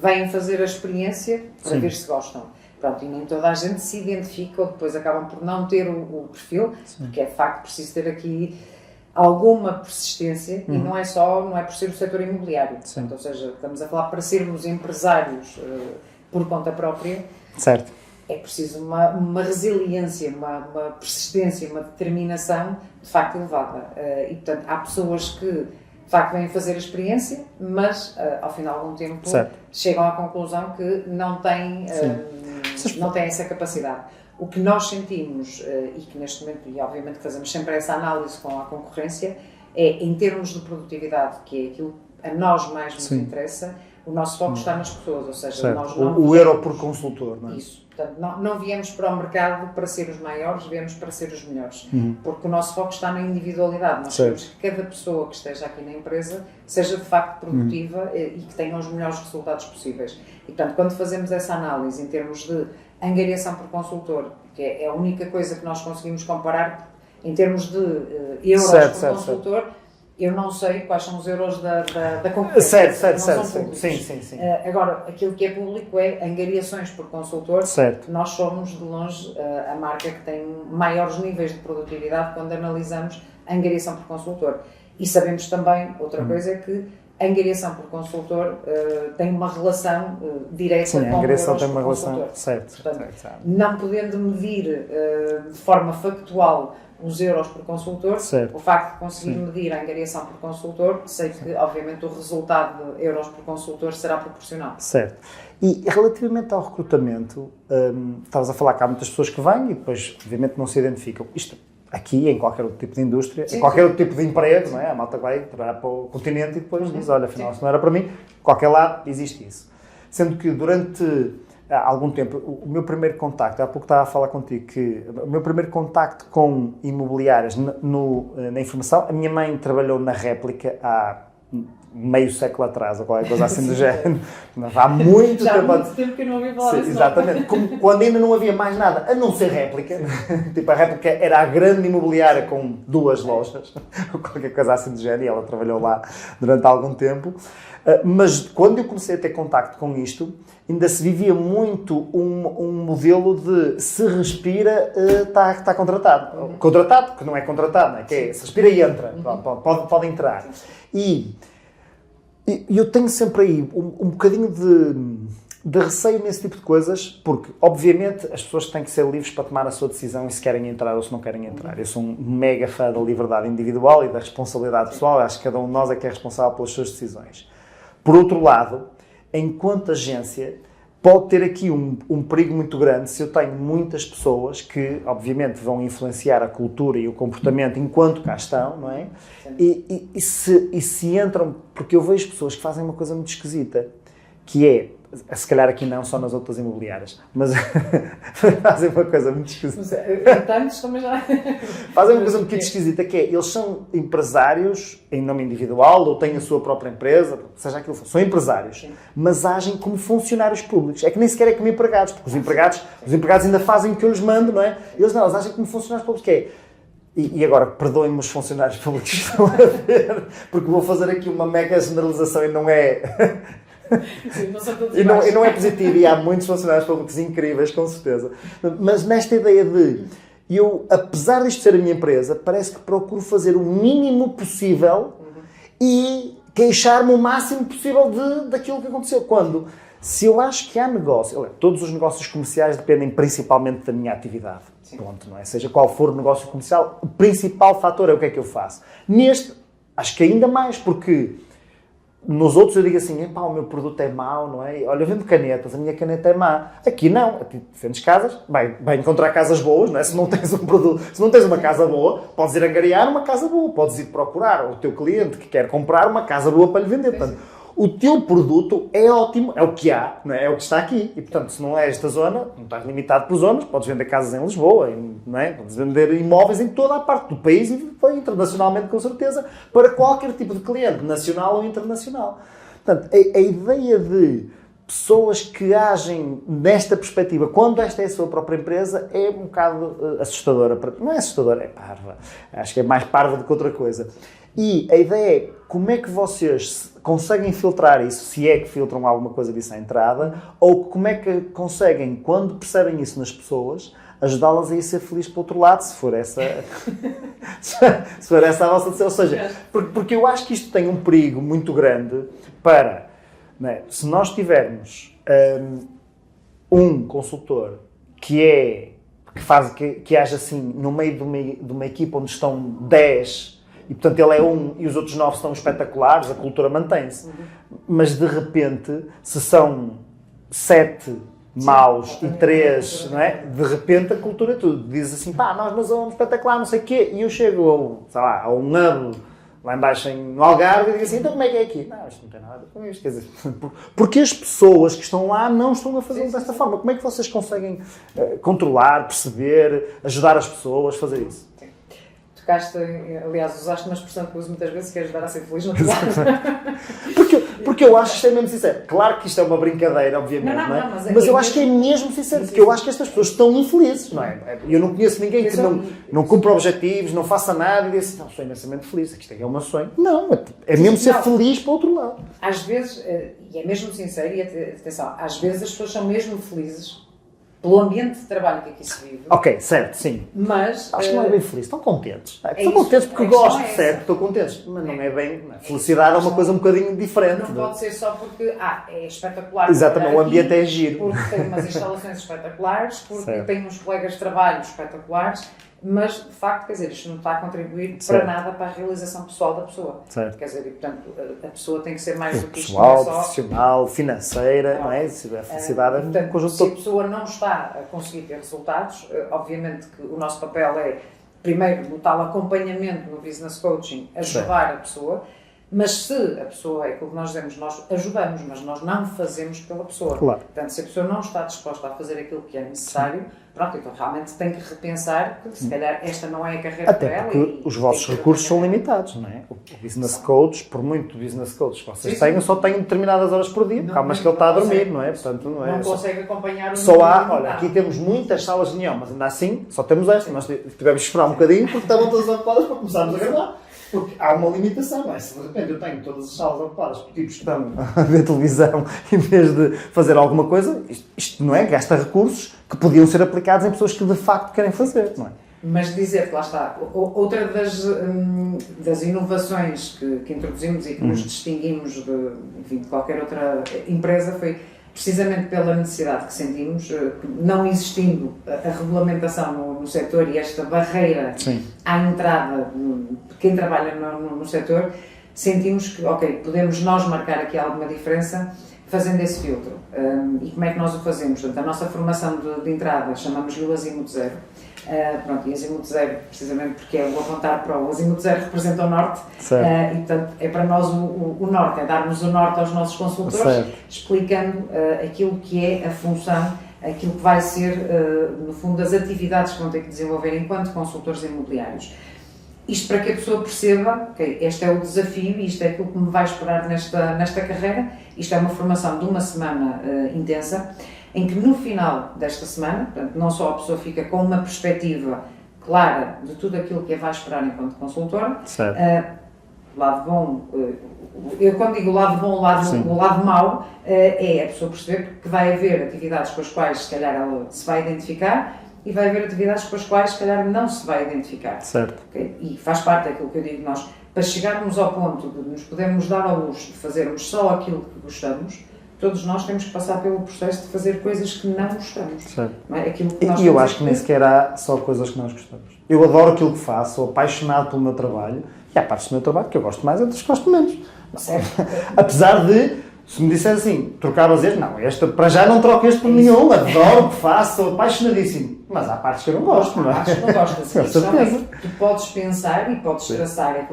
vêm fazer a experiência para Sim. ver se gostam. Pronto, e nem toda a gente se identifica ou depois acabam por não ter o perfil, porque é de facto preciso ter aqui alguma persistência e não é por ser o setor imobiliário. Portanto, ou seja, estamos a falar para sermos empresários por conta própria. Certo. É preciso uma resiliência, uma persistência, uma determinação de facto elevada. E, portanto, há pessoas que de facto vêm fazer a experiência, mas ao final de algum tempo chegam à conclusão que não têm essa capacidade. O que nós sentimos, e que neste momento, e obviamente fazemos sempre essa análise com a concorrência, é em termos de produtividade, que é aquilo que a nós mais nos interessa, o nosso foco está nas pessoas, ou seja, nós não o euro por consultor, não é? Isso. Portanto, não viemos para o mercado para ser os maiores, viemos para ser os melhores. Porque o nosso foco está na individualidade. Nós queremos que cada pessoa que esteja aqui na empresa seja de facto produtiva e que tenha os melhores resultados possíveis. E, portanto, quando fazemos essa análise em termos de angariação por consultor, que é a única coisa que nós conseguimos comparar em termos de euros por consultor, eu não sei quais são os euros da concorrência. Certo. Sim. Agora, aquilo que é público é angariações por consultor. Certo. Nós somos, de longe, a marca que tem maiores níveis de produtividade quando analisamos a angariação por consultor. E sabemos também, outra coisa é que a angariação por consultor tem uma relação direta com a angariação tem uma relação relação, certo. Portanto, não podendo medir de forma factual os euros por consultor, o facto de conseguir medir a angariação por consultor, sei que, obviamente, o resultado de euros por consultor será proporcional. Certo. E relativamente ao recrutamento, estavas a falar que há muitas pessoas que vêm e depois, obviamente, não se identificam. Isto aqui, em qualquer outro tipo de indústria, em qualquer outro tipo de emprego, não é? A malta vai trabalhar para o continente e depois diz, olha, afinal, isso não era para mim. Qualquer lado existe isso. Sendo que durante há algum tempo, o meu primeiro contacto, há pouco estava a falar contigo, que o meu primeiro contacto com imobiliárias na informação, a minha mãe trabalhou na Réplica há meio século atrás, ou qualquer coisa assim do género. Há muito Já tempo. há muito tempo que eu não ouvi falar disso. Exatamente. Como quando ainda não havia mais nada, a não ser Réplica. Tipo, a Réplica era a grande imobiliária com 2 lojas, ou qualquer coisa assim do género, e ela trabalhou lá durante algum tempo. Mas quando eu comecei a ter contacto com isto, ainda se vivia muito um modelo de se respira, está contratado. Contratado, que não é contratado, não é? Que é, se respira e entra. Pode entrar. E eu tenho sempre aí um bocadinho de receio nesse tipo de coisas, porque, obviamente, as pessoas têm que ser livres para tomar a sua decisão e se querem entrar ou se não querem entrar. Eu sou um mega fã da liberdade individual e da responsabilidade pessoal. Acho que cada um de nós é que é responsável pelas suas decisões. Por outro lado, enquanto agência, pode ter aqui um perigo muito grande se eu tenho muitas pessoas que, obviamente, vão influenciar a cultura e o comportamento enquanto cá estão, não é? E se entram... Porque eu vejo pessoas que fazem uma coisa muito esquisita, que é, se calhar aqui não, só nas outras imobiliárias, mas fazem uma coisa muito esquisita. Tantos também já... Fazem uma coisa muito esquisita, que é, eles são empresários em nome individual, ou têm a sua própria empresa, seja aquilo que for, são empresários, mas agem como funcionários públicos. É que nem sequer é como empregados, porque os empregados ainda fazem o que eu lhes mando, não é? Eles agem como funcionários públicos, que é... E agora, perdoem-me os funcionários públicos que estão a ver, porque vou fazer aqui uma mega generalização e não é... Sim, e não é positivo, e há muitos funcionários públicos incríveis, com certeza. Mas nesta ideia de... Eu, apesar disto ser a minha empresa, parece que procuro fazer o mínimo possível e queixar-me o máximo possível daquilo que aconteceu. Quando, Se eu acho que há negócio, todos os negócios comerciais dependem principalmente da minha atividade. Sim. Ponto, não é? Seja qual for o negócio comercial, o principal fator é o que é que eu faço. Neste, acho que ainda mais, porque nos outros eu digo assim, epá, o meu produto é mau, não é? Olha, eu vendo canetas, a minha caneta é má. Aqui não, aqui vendes casas, vai encontrar casas boas, não é? Se não tens um produto, se não tens uma casa boa, podes ir angariar uma casa boa, podes ir procurar o teu cliente que quer comprar uma casa boa para lhe vender. Portanto, o teu produto é ótimo, é o que há, não é? É o que está aqui. E, portanto, se não é esta zona, não estás limitado por zonas, podes vender casas em Lisboa, não é? Podes vender imóveis em toda a parte do país e internacionalmente, com certeza, para qualquer tipo de cliente, nacional ou internacional. Portanto, a ideia de pessoas que agem nesta perspectiva, quando esta é a sua própria empresa, é um bocado assustadora. Não é assustadora, é parva. Acho que é mais parva do que outra coisa. E a ideia é como é que vocês conseguem filtrar isso, se é que filtram alguma coisa disso à entrada, ou como é que conseguem, quando percebem isso nas pessoas, ajudá-las a ir ser feliz para o outro lado, se for essa, se for essa a vossa decisão. Ou seja, porque eu acho que isto tem um perigo muito grande para, não é, se nós tivermos um consultor que haja assim, no meio de uma equipa onde estão 10, e portanto ele é um e os outros 9 estão espetaculares, a cultura mantém-se. Mas de repente, se são 7 maus e 3, não é? De repente a cultura é tudo. Diz assim, pá, nós mas somos espetacular, não sei o quê, e eu chego ao, sei lá, a um hub lá embaixo no Algarve e digo assim, então como é que é aqui? Não, isto não tem nada a ver com isto. Quer dizer, porque as pessoas que estão lá não estão a fazê-lo desta forma. Como é que vocês conseguem controlar, perceber, ajudar as pessoas a fazer isso? Tocaste, aliás, usaste uma expressão que eu uso muitas vezes, que é ajudar a ser feliz no trabalho. Porque eu acho que isto é mesmo sincero. Claro que isto é uma brincadeira, obviamente, não é? Mas eu acho que é mesmo sincero, porque eu acho que estas pessoas estão infelizes, não é? Eu não conheço ninguém que não cumpra objetivos, não faça nada e diz assim, não, sou imensamente feliz, isto é o meu sonho. Não, é mesmo ser feliz para o outro lado. Às vezes, e é mesmo sincero, e atenção, às vezes as pessoas são mesmo felizes pelo ambiente de trabalho que aqui se vive. Ok, certo, sim. Mas... acho que não é bem feliz. Estão contentes. Estão contentes porque gostam, certo? Estão contentes. Mas não é bem... Felicidade é uma coisa um bocadinho diferente. Não pode ser só porque, é espetacular. Exatamente, o ambiente é giro. Porque tem umas instalações espetaculares, porque tem uns colegas de trabalho espetaculares, mas, de facto, quer dizer, isto não está a contribuir para nada para a realização pessoal da pessoa. Certo. Quer dizer, e, portanto, a pessoa tem que ser mais do que isto. Pessoal, profissional, financeira, não é? A felicidade é um conjunto. Se a pessoa não está a conseguir ter resultados, obviamente que o nosso papel é, primeiro, no tal acompanhamento no business coaching, ajudar a pessoa, mas se a pessoa, é aquilo que nós dizemos, nós ajudamos, mas nós não fazemos pela pessoa. Claro. Portanto, se a pessoa não está disposta a fazer aquilo que é necessário, pronto, então realmente tem que repensar que se calhar esta não é a carreira para ela. Até porque os vossos recursos são limitados, não é? O business coach, por muito business coach que vocês tenham, só têm determinadas horas por dia, porque há umas que ele está a dormir, não é? Portanto, não consegue acompanhar o só há, olha, aqui temos muitas salas de reunião, mas ainda assim só temos esta. Nós tivemos que esperar um bocadinho porque estavam todas ocupadas para começarmos a gravar. Porque há uma limitação, não é? Se de repente eu tenho todas as salas ocupadas por tipos que estão a ver televisão em vez de fazer alguma coisa, isto não é? Gasta recursos que podiam ser aplicados em pessoas que de facto querem fazer, não é? Mas dizer que lá está, outra das inovações que introduzimos e que nos distinguimos de qualquer outra empresa foi precisamente pela necessidade que sentimos, não existindo a regulamentação no setor e esta barreira à entrada de quem trabalha no setor, sentimos que, ok, podemos nós marcar aqui alguma diferença fazendo esse filtro. E como é que nós o fazemos? Portanto, a nossa formação de entrada chamamos-lhe o Azimuth Zero. Pronto, e Azimuth Zero, precisamente porque é o apontar para o Azimuth Zero representa o norte, e portanto é para nós o norte, é darmos o norte aos nossos consultores, explicando aquilo que é a função, aquilo que vai ser, no fundo, as atividades que vão ter que desenvolver enquanto consultores imobiliários. Isto para que a pessoa perceba, ok, este é o desafio, isto é aquilo que me vai esperar nesta carreira, isto é uma formação de uma semana intensa, em que no final desta semana, portanto, não só a pessoa fica com uma perspectiva clara de tudo aquilo que a vai esperar enquanto consultor, lado bom, eu quando digo lado bom, o lado mau, é a pessoa perceber que vai haver atividades com as quais se calhar ela se vai identificar e vai haver atividades com as quais se calhar não se vai identificar. Certo. Okay? E faz parte daquilo que eu digo, nós, para chegarmos ao ponto de nos podermos dar ao luxo de fazermos só aquilo que gostamos, todos nós temos que passar pelo processo de fazer coisas que não gostamos. Certo. Não é? Aquilo que nós E eu temos acho que nem sequer há só coisas que nós gostamos. Eu adoro aquilo que faço, sou apaixonado pelo meu trabalho, e há partes do meu trabalho que eu gosto mais e outras que gosto menos. Apesar de, se me disser assim, trocar os erros, não, esta, para já não troco este por nenhum, adoro o que faço, sou apaixonadíssimo. Mas há partes que eu não gosto, não é? Há partes que não gostas. Com certeza. Tu podes pensar e podes traçar.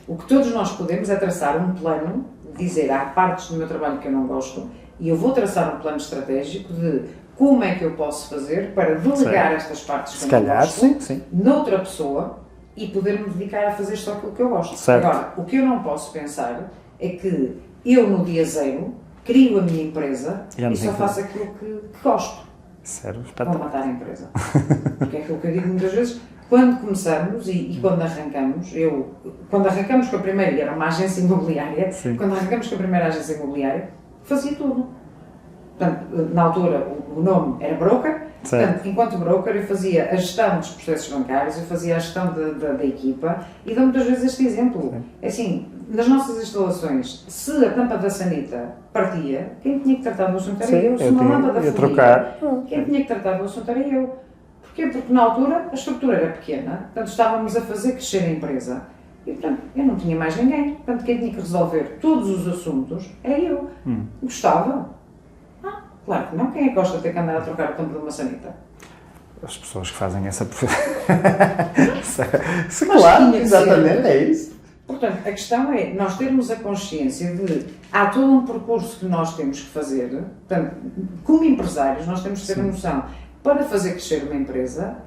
O que todos nós podemos é traçar um plano, dizer, há partes do meu trabalho que eu não gosto, e eu vou traçar um plano estratégico de como é que eu posso fazer para delegar estas partes que eu não gosto noutra pessoa e poder-me dedicar a fazer só aquilo que eu gosto. Certo. Agora, o que eu não posso pensar é que eu, no dia zero, crio a minha empresa e só faço aquilo que gosto. Sério? Vou matar a empresa. Porque é aquilo que eu digo muitas vezes. Quando começamos e quando arrancamos, quando arrancamos com a primeira, e era uma agência imobiliária, quando arrancamos com a primeira agência imobiliária, fazia tudo. Portanto, na altura o nome era broker, portanto, enquanto broker eu fazia a gestão dos processos bancários, eu fazia a gestão da equipa e dou muitas vezes este exemplo. É assim, nas nossas instalações, se a tampa da sanita partia, quem tinha que tratar do assunto era eu. Se uma lâmpada fugia, quem tinha que tratar do assunto era eu. Porquê? Porque na altura a estrutura era pequena, portanto estávamos a fazer crescer a empresa e portanto eu não tinha mais ninguém. Portanto quem tinha que resolver todos os assuntos era eu. Gostava? Claro que não. Quem é que gosta de ter que andar a trocar o tampo de uma sanita? As pessoas que fazem essa... Claro, exatamente, é isso. Portanto, a questão é nós termos a consciência de há todo um percurso que nós temos que fazer. Portanto, como empresários, nós temos que ter a noção para fazer crescer uma empresa.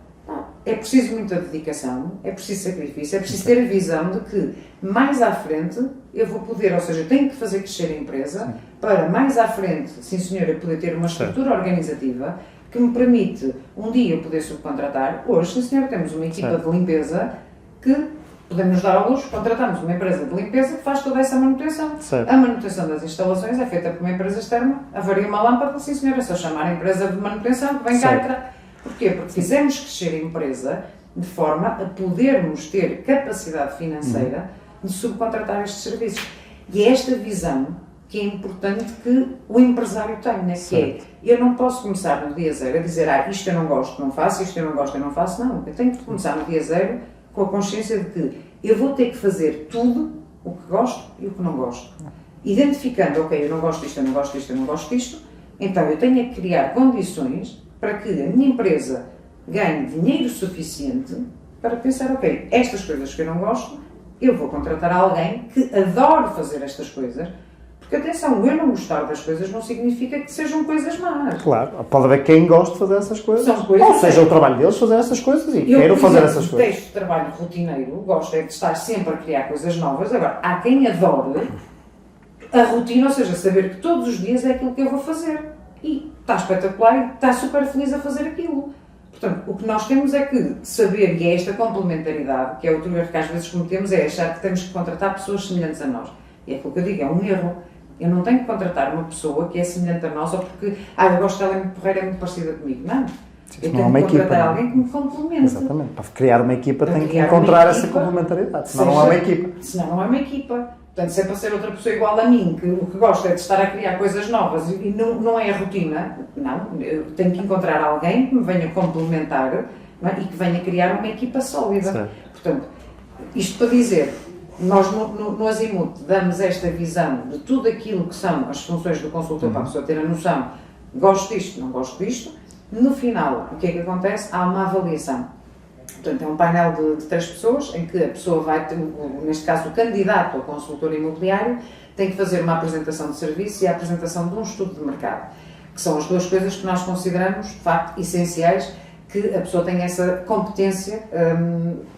É preciso muita dedicação, é preciso sacrifício, é preciso ter a visão de que mais à frente eu vou poder, ou seja, eu tenho que fazer crescer a empresa para mais à frente, sim senhor, eu poder ter uma estrutura organizativa que me permite um dia eu poder subcontratar. Hoje, sim senhor, temos uma equipa de limpeza que podemos dar ao luxo, contratamos uma empresa de limpeza que faz toda essa manutenção. A manutenção das instalações é feita por uma empresa externa, avaria uma lâmpada, sim senhor, é só chamar a empresa de manutenção que vem cá entrar. Porquê? Porque fizemos crescer a empresa de forma a podermos ter capacidade financeira de subcontratar estes serviços. E é esta visão que é importante que o empresário tenha, que é, eu não posso começar no dia zero a dizer, isto eu não gosto, não faço, isto eu não gosto, eu não faço, não. Eu tenho que começar no dia zero com a consciência de que eu vou ter que fazer tudo o que gosto e o que não gosto. Identificando, ok, eu não gosto disto, eu não gosto disto, eu não gosto disto, então eu tenho que criar condições para que a minha empresa ganhe dinheiro suficiente para pensar, ok, estas coisas que eu não gosto, eu vou contratar alguém que adore fazer estas coisas, porque atenção, eu não gostar das coisas não significa que sejam coisas más. Claro, pode haver quem goste de fazer essas coisas, são coisas, ou seja, o trabalho deles fazer essas coisas e quero fazer essas coisas. Eu detesto trabalho rotineiro, gosto de estar sempre a criar coisas novas, agora, há quem adore a rotina, ou seja, saber que todos os dias é aquilo que eu vou fazer. E está espetacular e está super feliz a fazer aquilo. Portanto, o que nós temos é que saber, e é esta complementaridade, que é outro erro que às vezes cometemos, é achar que temos que contratar pessoas semelhantes a nós. E é aquilo que eu digo, é um erro. Eu não tenho que contratar uma pessoa que é semelhante a nós, ou porque, eu gosto dela, é muito porreira, é muito parecida comigo. Não. Eu tenho que contratar alguém que me complemente. Exatamente. Para criar uma equipa tem que encontrar essa complementaridade. Senão não é uma equipa. Senão não é uma equipa. Portanto, se é para ser outra pessoa igual a mim, que o que gosta é de estar a criar coisas novas e não é a rotina, não, eu tenho que encontrar alguém que me venha complementar, e que venha criar uma equipa sólida. Certo. Portanto, isto para dizer, nós no Azimuth damos esta visão de tudo aquilo que são as funções do consultor para a pessoa ter a noção, gosto disto, não gosto disto. No final, o que é que acontece? Há uma avaliação. Portanto, é um painel de 3 pessoas, em que a pessoa vai, neste caso o candidato ao consultor imobiliário, tem que fazer uma apresentação de serviço e a apresentação de um estudo de mercado, que são as duas coisas que nós consideramos, de facto, essenciais, que a pessoa tenha essa competência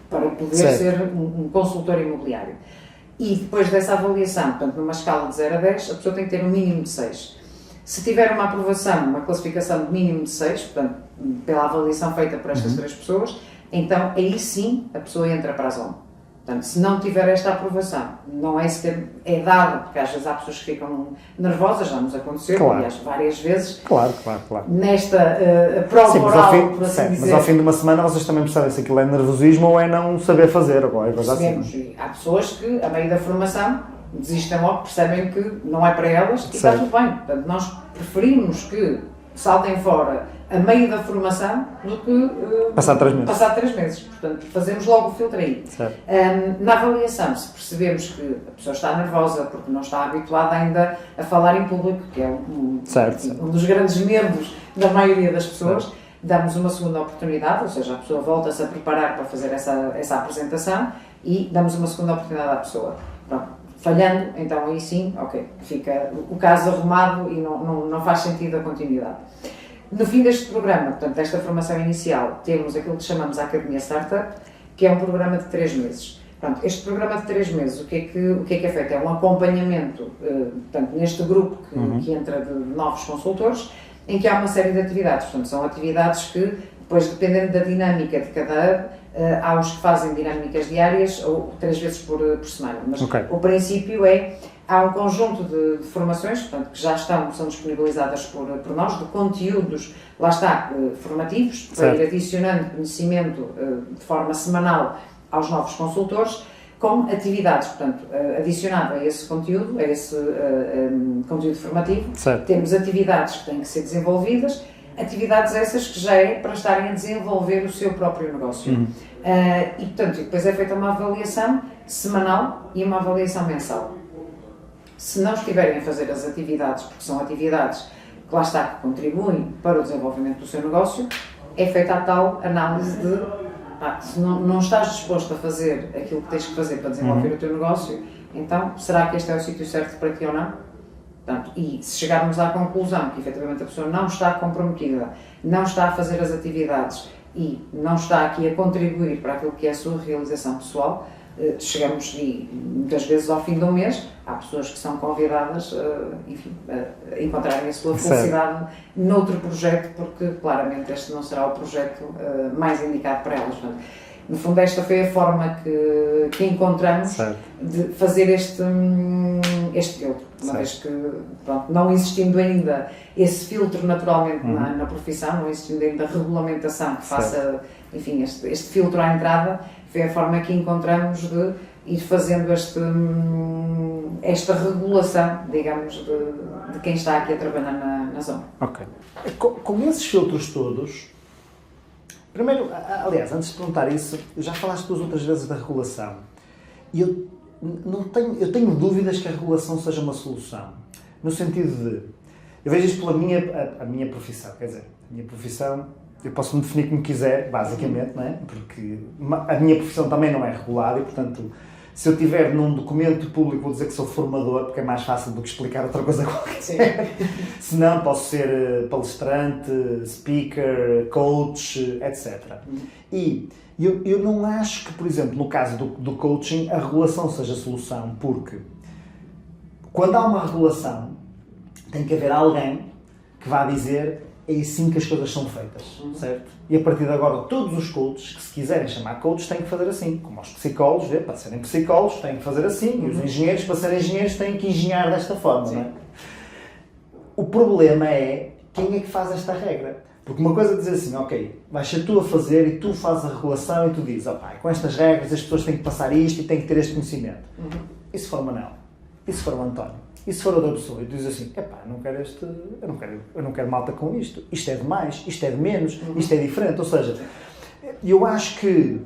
para poder ser um consultor imobiliário. E depois dessa avaliação, portanto, numa escala de 0 a 10, a pessoa tem que ter um mínimo de 6. Se tiver uma aprovação, uma classificação de mínimo de 6, portanto, pela avaliação feita por estas 3 pessoas, então aí sim a pessoa entra para a zona. Portanto, se não tiver esta aprovação, não é sequer dado, porque às vezes há pessoas que ficam nervosas, já nos aconteceu, aliás, várias vezes. Claro. Nesta prova oral, por assim dizer. Mas ao fim de uma semana vocês também percebem se aquilo é nervosismo ou é não saber fazer, ou é coisa assim. Há pessoas que, a meio da formação, desistem logo, percebem que não é para elas e está tudo bem. Portanto, nós preferimos que saltem fora a meio da formação do que passar 3 meses. Passar 3 meses. Portanto, fazemos logo o filtro aí. Na avaliação, se percebemos que a pessoa está nervosa porque não está habituada ainda a falar em público, que é um dos grandes medos da maioria das pessoas, damos uma segunda oportunidade, ou seja, a pessoa volta-se a preparar para fazer essa apresentação e damos uma segunda oportunidade à pessoa. Pronto. Falhando, então aí sim, ok, fica o caso arrumado e não faz sentido a continuidade. No fim deste programa, portanto, desta formação inicial, temos aquilo que chamamos a Academia Startup, que é um programa de 3 meses. Portanto, este programa de 3 meses, o que é feito? É um acompanhamento, portanto, neste grupo que entra de novos consultores, em que há uma série de atividades. Portanto, são atividades que, depois, dependendo da dinâmica de cada hub, há os que fazem dinâmicas diárias ou 3 vezes por semana. Mas o princípio há um conjunto de formações, portanto, que já são disponibilizadas por nós, de conteúdos, lá está, formativos, para ir adicionando conhecimento de forma semanal aos novos consultores, com atividades, portanto, adicionado a esse conteúdo, a esse conteúdo formativo, temos atividades que têm que ser desenvolvidas, atividades essas que já é para estarem a desenvolver o seu próprio negócio. E, portanto, depois é feita uma avaliação semanal e uma avaliação mensal. Se não estiverem a fazer as atividades, porque são atividades que lá está, que contribuem para o desenvolvimento do seu negócio, é feita a tal análise de se não estás disposto a fazer aquilo que tens que fazer para desenvolver o teu negócio, então será que este é o sítio certo para ti ou não? Portanto, e se chegarmos à conclusão que efetivamente a pessoa não está comprometida, não está a fazer as atividades e não está aqui a contribuir para aquilo que é a sua realização pessoal, chegamos e muitas vezes ao fim do mês há pessoas que são convidadas a encontrarem a sua felicidade noutro projeto, porque claramente este não será o projeto mais indicado para elas. Portanto, no fundo, esta foi a forma que encontramos de fazer este filtro, uma vez que, pronto, não existindo ainda esse filtro naturalmente na profissão, não existindo ainda regulamentação que faça, enfim, este filtro à entrada, foi a forma que encontramos de ir fazendo esta regulação, digamos, de quem está aqui a trabalhar na zona. Ok. Com esses filtros todos, primeiro, aliás, antes de perguntar isso, já falaste 2 outras vezes da regulação. E eu tenho dúvidas que a regulação seja uma solução. No sentido de, eu vejo isto pela a minha profissão, quer dizer, a minha profissão, eu posso me definir como quiser, basicamente, não é? Porque a minha profissão também não é regulada e, portanto, se eu tiver num documento público, vou dizer que sou formador, porque é mais fácil do que explicar outra coisa qualquer. Se não, posso ser palestrante, speaker, coach, etc. E eu não acho que, por exemplo, no caso do coaching, a regulação seja a solução, porque quando há uma regulação, tem que haver alguém que vá dizer é assim que as coisas são feitas, certo? E a partir de agora, todos os coaches que se quiserem chamar coaches têm que fazer assim, como os psicólogos, para serem psicólogos têm que fazer assim, e os engenheiros, para serem engenheiros, têm que engenhar desta forma, não é? O problema é quem é que faz esta regra. Porque uma coisa é dizer assim, ok, vais ser tu a fazer e tu fazes a regulação e tu dizes, com estas regras as pessoas têm que passar isto e têm que ter este conhecimento. E se for o Manel? E se for o António? E se for outra pessoa? E tu dizes assim, eu não quero malta com isto. Isto é de mais, isto é de menos, isto é diferente. Ou seja, eu acho que,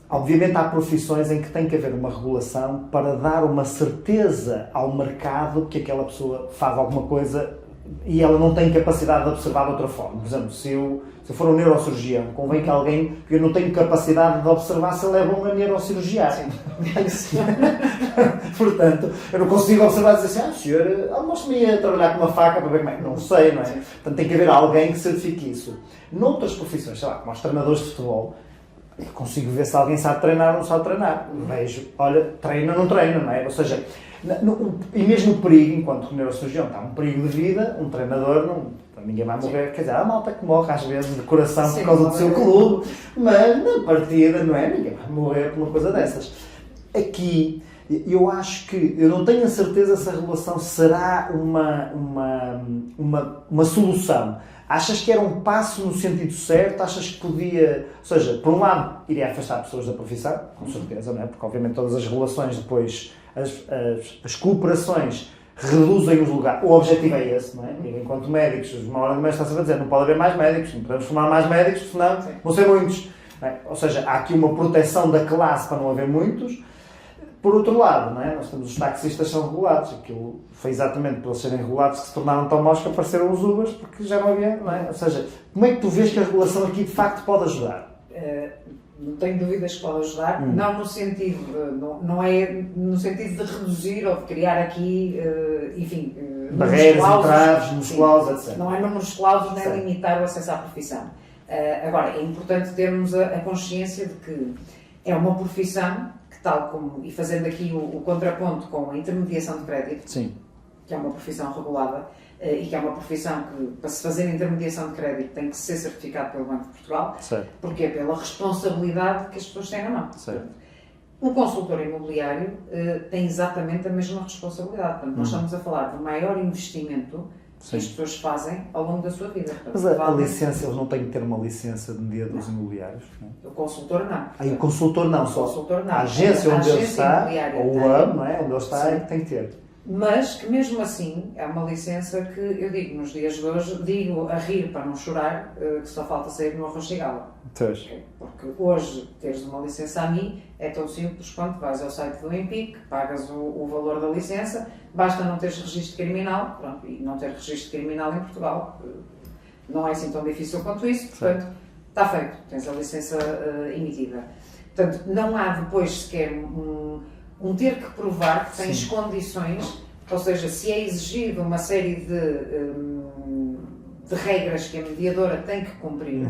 obviamente, há profissões em que tem que haver uma regulação para dar uma certeza ao mercado que aquela pessoa faz alguma coisa e ela não tem capacidade de observar de outra forma. Por exemplo, se eu for um neurocirurgião, convém que alguém, porque eu não tenho capacidade de observar se ele é bom a neurocirurgiar. Portanto, eu não consigo observar e dizer assim, senhor, mostre-me a trabalhar com uma faca para ver como é que não sei, não é? Portanto, tem que haver alguém que certifique isso. Noutras profissões, sei lá, como os treinadores de futebol, eu consigo ver se alguém sabe treinar ou não sabe treinar. Vejo, olha, treina ou não treina, não é? Ou seja, e mesmo o perigo, enquanto neurocirurgião está um perigo de vida, um treinador ninguém vai morrer, quer dizer, há malta que morre às vezes de coração por causa do seu clube, mas na partida, não é? Ninguém vai morrer por uma coisa dessas. Aqui, eu acho que, eu não tenho a certeza se a regulação será uma solução. Achas que era um passo no sentido certo? Achas que podia... Ou seja, por um lado, iria afastar pessoas da profissão, com certeza, não é? Porque obviamente todas as relações depois, as cooperações reduzem os lugares. O objetivo é esse, não é? E enquanto médicos, uma hora de mês está-se a dizer, não pode haver mais médicos, não podemos formar mais médicos, senão vão ser muitos. Não é? Ou seja, há aqui uma proteção da classe para não haver muitos. Por outro lado, não é? Nós temos os taxistas que são regulados. Aquilo foi exatamente por eles serem regulados que se tornaram tão maus que apareceram os Ubers, porque já não havia, não é? Ou seja, como é que tu vês que a regulação aqui de facto pode ajudar? Não tenho dúvidas que pode ajudar, não no sentido, não é no sentido de reduzir ou de criar aqui, enfim, barreiras, entraves, musculados, etc. Não é números clausos nem limitar o acesso à profissão. Agora, é importante termos a consciência de que é uma profissão que, tal como, e fazendo aqui o contraponto com a intermediação de crédito, Sim. que é uma profissão regulada, e que é uma profissão que, para se fazer intermediação de crédito, tem que ser certificado pelo Banco de Portugal, Certo. porque é pela responsabilidade que as pessoas têm na mão. Certo. O consultor imobiliário tem exatamente a mesma responsabilidade. Portanto, nós estamos a falar do maior investimento que as pessoas fazem ao longo da sua vida. Portanto, Mas a licença, eles não têm que ter uma licença de mediadores imobiliários? Não? O consultor não. Aí o consultor não, só. O consultor não. A agência onde ele está, ou o hub, não é? Onde ele está, é que tem que ter. Mas que mesmo assim é uma licença que eu digo nos dias de hoje, digo a rir para não chorar, que só falta sair no arroz de gala. Porque hoje teres uma licença a mim é tão simples quanto vais ao site do EMPIC, pagas o valor da licença, basta não teres registro criminal, pronto, e não ter registro criminal em Portugal não é assim tão difícil quanto isso, portanto está feito, tens a licença emitida. Portanto, não há depois sequer um ter que provar que tens condições, ou seja, se é exigido uma série de regras que a mediadora tem que cumprir,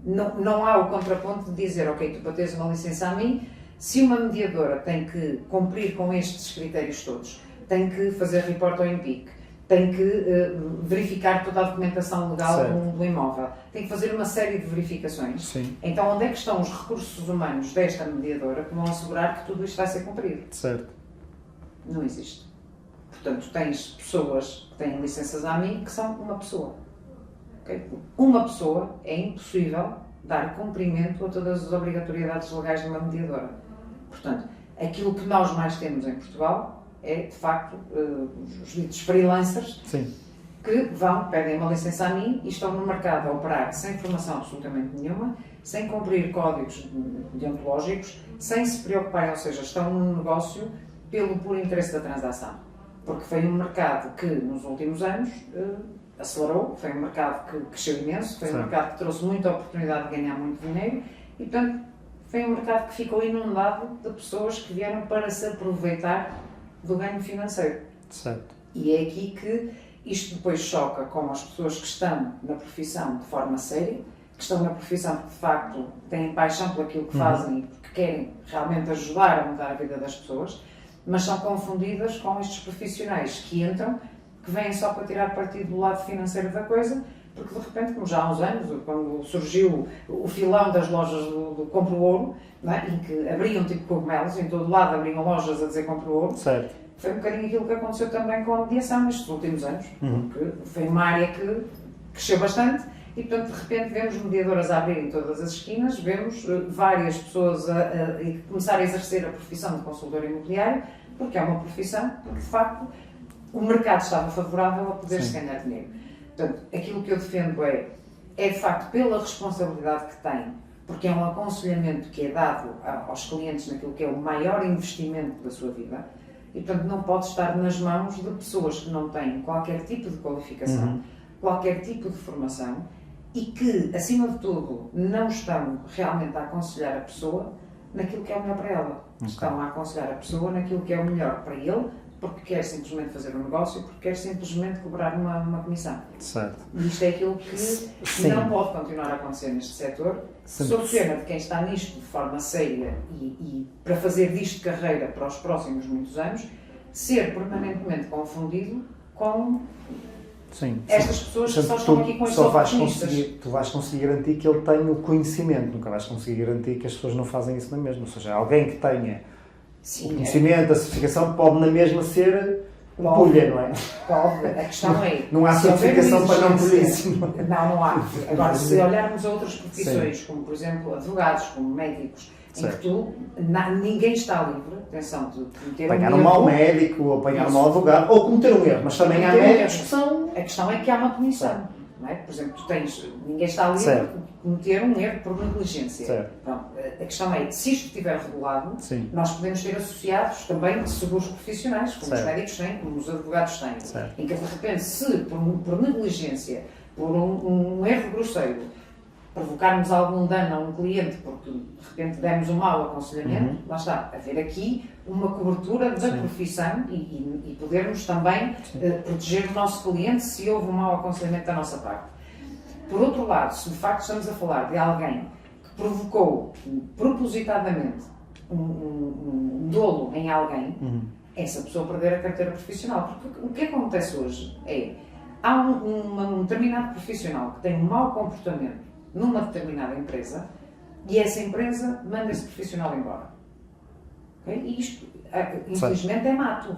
não há o contraponto de dizer, ok, tu para teres uma licença a mim, se uma mediadora tem que cumprir com estes critérios todos, tem que fazer report ao EMPIC, tem que verificar toda a documentação legal do imóvel, tem que fazer uma série de verificações. Sim. Então, onde é que estão os recursos humanos desta mediadora que vão assegurar que tudo isto vai ser cumprido? Certo. Não existe. Portanto, tens pessoas que têm licenças a mim que são uma pessoa. Okay? Uma pessoa é impossível dar cumprimento a todas as obrigatoriedades legais de uma mediadora. Portanto, aquilo que nós mais temos em Portugal é, de facto, os ditos freelancers que pedem uma licença a mim e estão no mercado a operar sem formação absolutamente nenhuma, sem cumprir códigos deontológicos, sem se preocuparem, ou seja, estão num negócio pelo puro interesse da transação. Porque foi um mercado que, nos últimos anos, acelerou, foi um mercado que cresceu imenso, foi um mercado que trouxe muita oportunidade de ganhar muito dinheiro e, portanto, foi um mercado que ficou inundado de pessoas que vieram para se aproveitar do ganho financeiro. Certo. E é aqui que isto depois choca com as pessoas que estão na profissão de forma séria, que estão na profissão porque de facto têm paixão por aquilo que fazem e porque querem realmente ajudar a mudar a vida das pessoas, mas são confundidas com estes profissionais que entram, que vêm só para tirar partido do lado financeiro da coisa, porque de repente, como já há uns anos, quando surgiu o filão das lojas do Compro Ouro, não é? Em que abriam tipo cogumelos, em todo lado abriam lojas a dizer Compro Ouro, foi um bocadinho aquilo que aconteceu também com a mediação nestes últimos anos, porque foi uma área que cresceu bastante e, portanto, de repente vemos mediadoras a abrirem todas as esquinas, vemos várias pessoas a começar a exercer a profissão de consultor imobiliário, porque é uma profissão, porque de facto o mercado estava favorável a poder-se ganhar dinheiro. Portanto, aquilo que eu defendo é de facto pela responsabilidade que tem, porque é um aconselhamento que é dado aos clientes naquilo que é o maior investimento da sua vida e, portanto, não pode estar nas mãos de pessoas que não têm qualquer tipo de qualificação, qualquer tipo de formação e que, acima de tudo, não estão realmente a aconselhar a pessoa naquilo que é o melhor para ela. Estão a aconselhar a pessoa naquilo que é o melhor para ele, porque quer simplesmente fazer um negócio, porque quer simplesmente cobrar uma comissão. Certo. E isto é aquilo que não pode continuar a acontecer neste setor, sob pena de quem está nisto de forma séria e para fazer disto carreira para os próximos muitos anos, ser permanentemente confundido com estas pessoas que só estão aqui com estes oportunistas. Tu vais conseguir garantir que ele tenha o conhecimento, nunca vais conseguir garantir que as pessoas não fazem isso na mesma. Ou seja, alguém que tenha o conhecimento, a certificação, pode na mesma ser Pulha, não é? Pode. A questão é... Não há certificação para não por isso. Não há. Agora, se olharmos a outras profissões, como por exemplo advogados, como médicos, em que ninguém está livre, atenção, de cometer apanhar um um mau erro. médico, ou apanhar um mau advogado, ou cometer um erro, mas também há médicos que são... A questão é que há uma punição. Não é? Por exemplo, ninguém está livre Certo. de cometer um erro por negligência. Certo. Pronto, a questão é, se isto estiver regulado, Sim. nós podemos ter associados também seguros profissionais, como os médicos têm, como os advogados têm, Certo. em que de repente, se por negligência, por um erro grosseiro, provocarmos algum dano a um cliente porque de repente demos um mau aconselhamento, lá está, haver aqui uma cobertura da profissão e podermos também proteger o nosso cliente se houve um mau aconselhamento da nossa parte. Por outro lado, se de facto estamos a falar de alguém que provocou propositadamente um dolo em alguém, essa pessoa perder a carteira profissional. Porque o que acontece hoje é, há um determinado profissional que tem um mau comportamento numa determinada empresa e essa empresa manda esse profissional embora. Okay? E isto, infelizmente, é mato.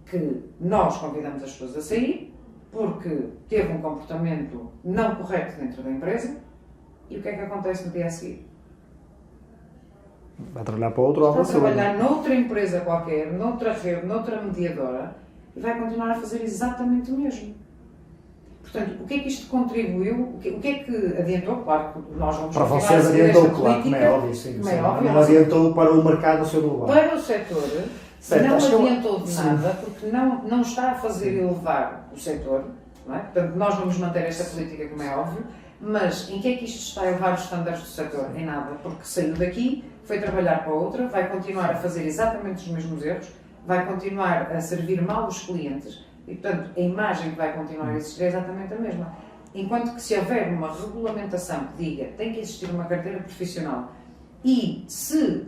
Que nós convidamos as pessoas a sair porque teve um comportamento não correto dentro da empresa e o que é que acontece no dia a seguir? Vai trabalhar para outro ou Está a trabalhar noutra empresa qualquer, noutra rede, noutra mediadora e vai continuar a fazer exatamente o mesmo. Portanto, o que é que isto contribuiu? O que é que adiantou? Claro que nós vamos para continuar vocês a seguir adiantou, esta claro, como política, é óbvio, sim. como é óbvio, não adiantou para o mercado o seu lugar. para o setor, Certo, não acho que adiantou de nada, porque não está a fazer elevar o setor, não é? Portanto, nós vamos manter esta política, como é óbvio, mas em que é que isto está a elevar os estándares do setor? Em nada, porque saiu daqui, foi trabalhar para outra, vai continuar a fazer exatamente os mesmos erros, vai continuar a servir mal os clientes e, portanto, a imagem que vai continuar a existir é exatamente a mesma. Enquanto que se houver uma regulamentação que diga que tem que existir uma carteira profissional e se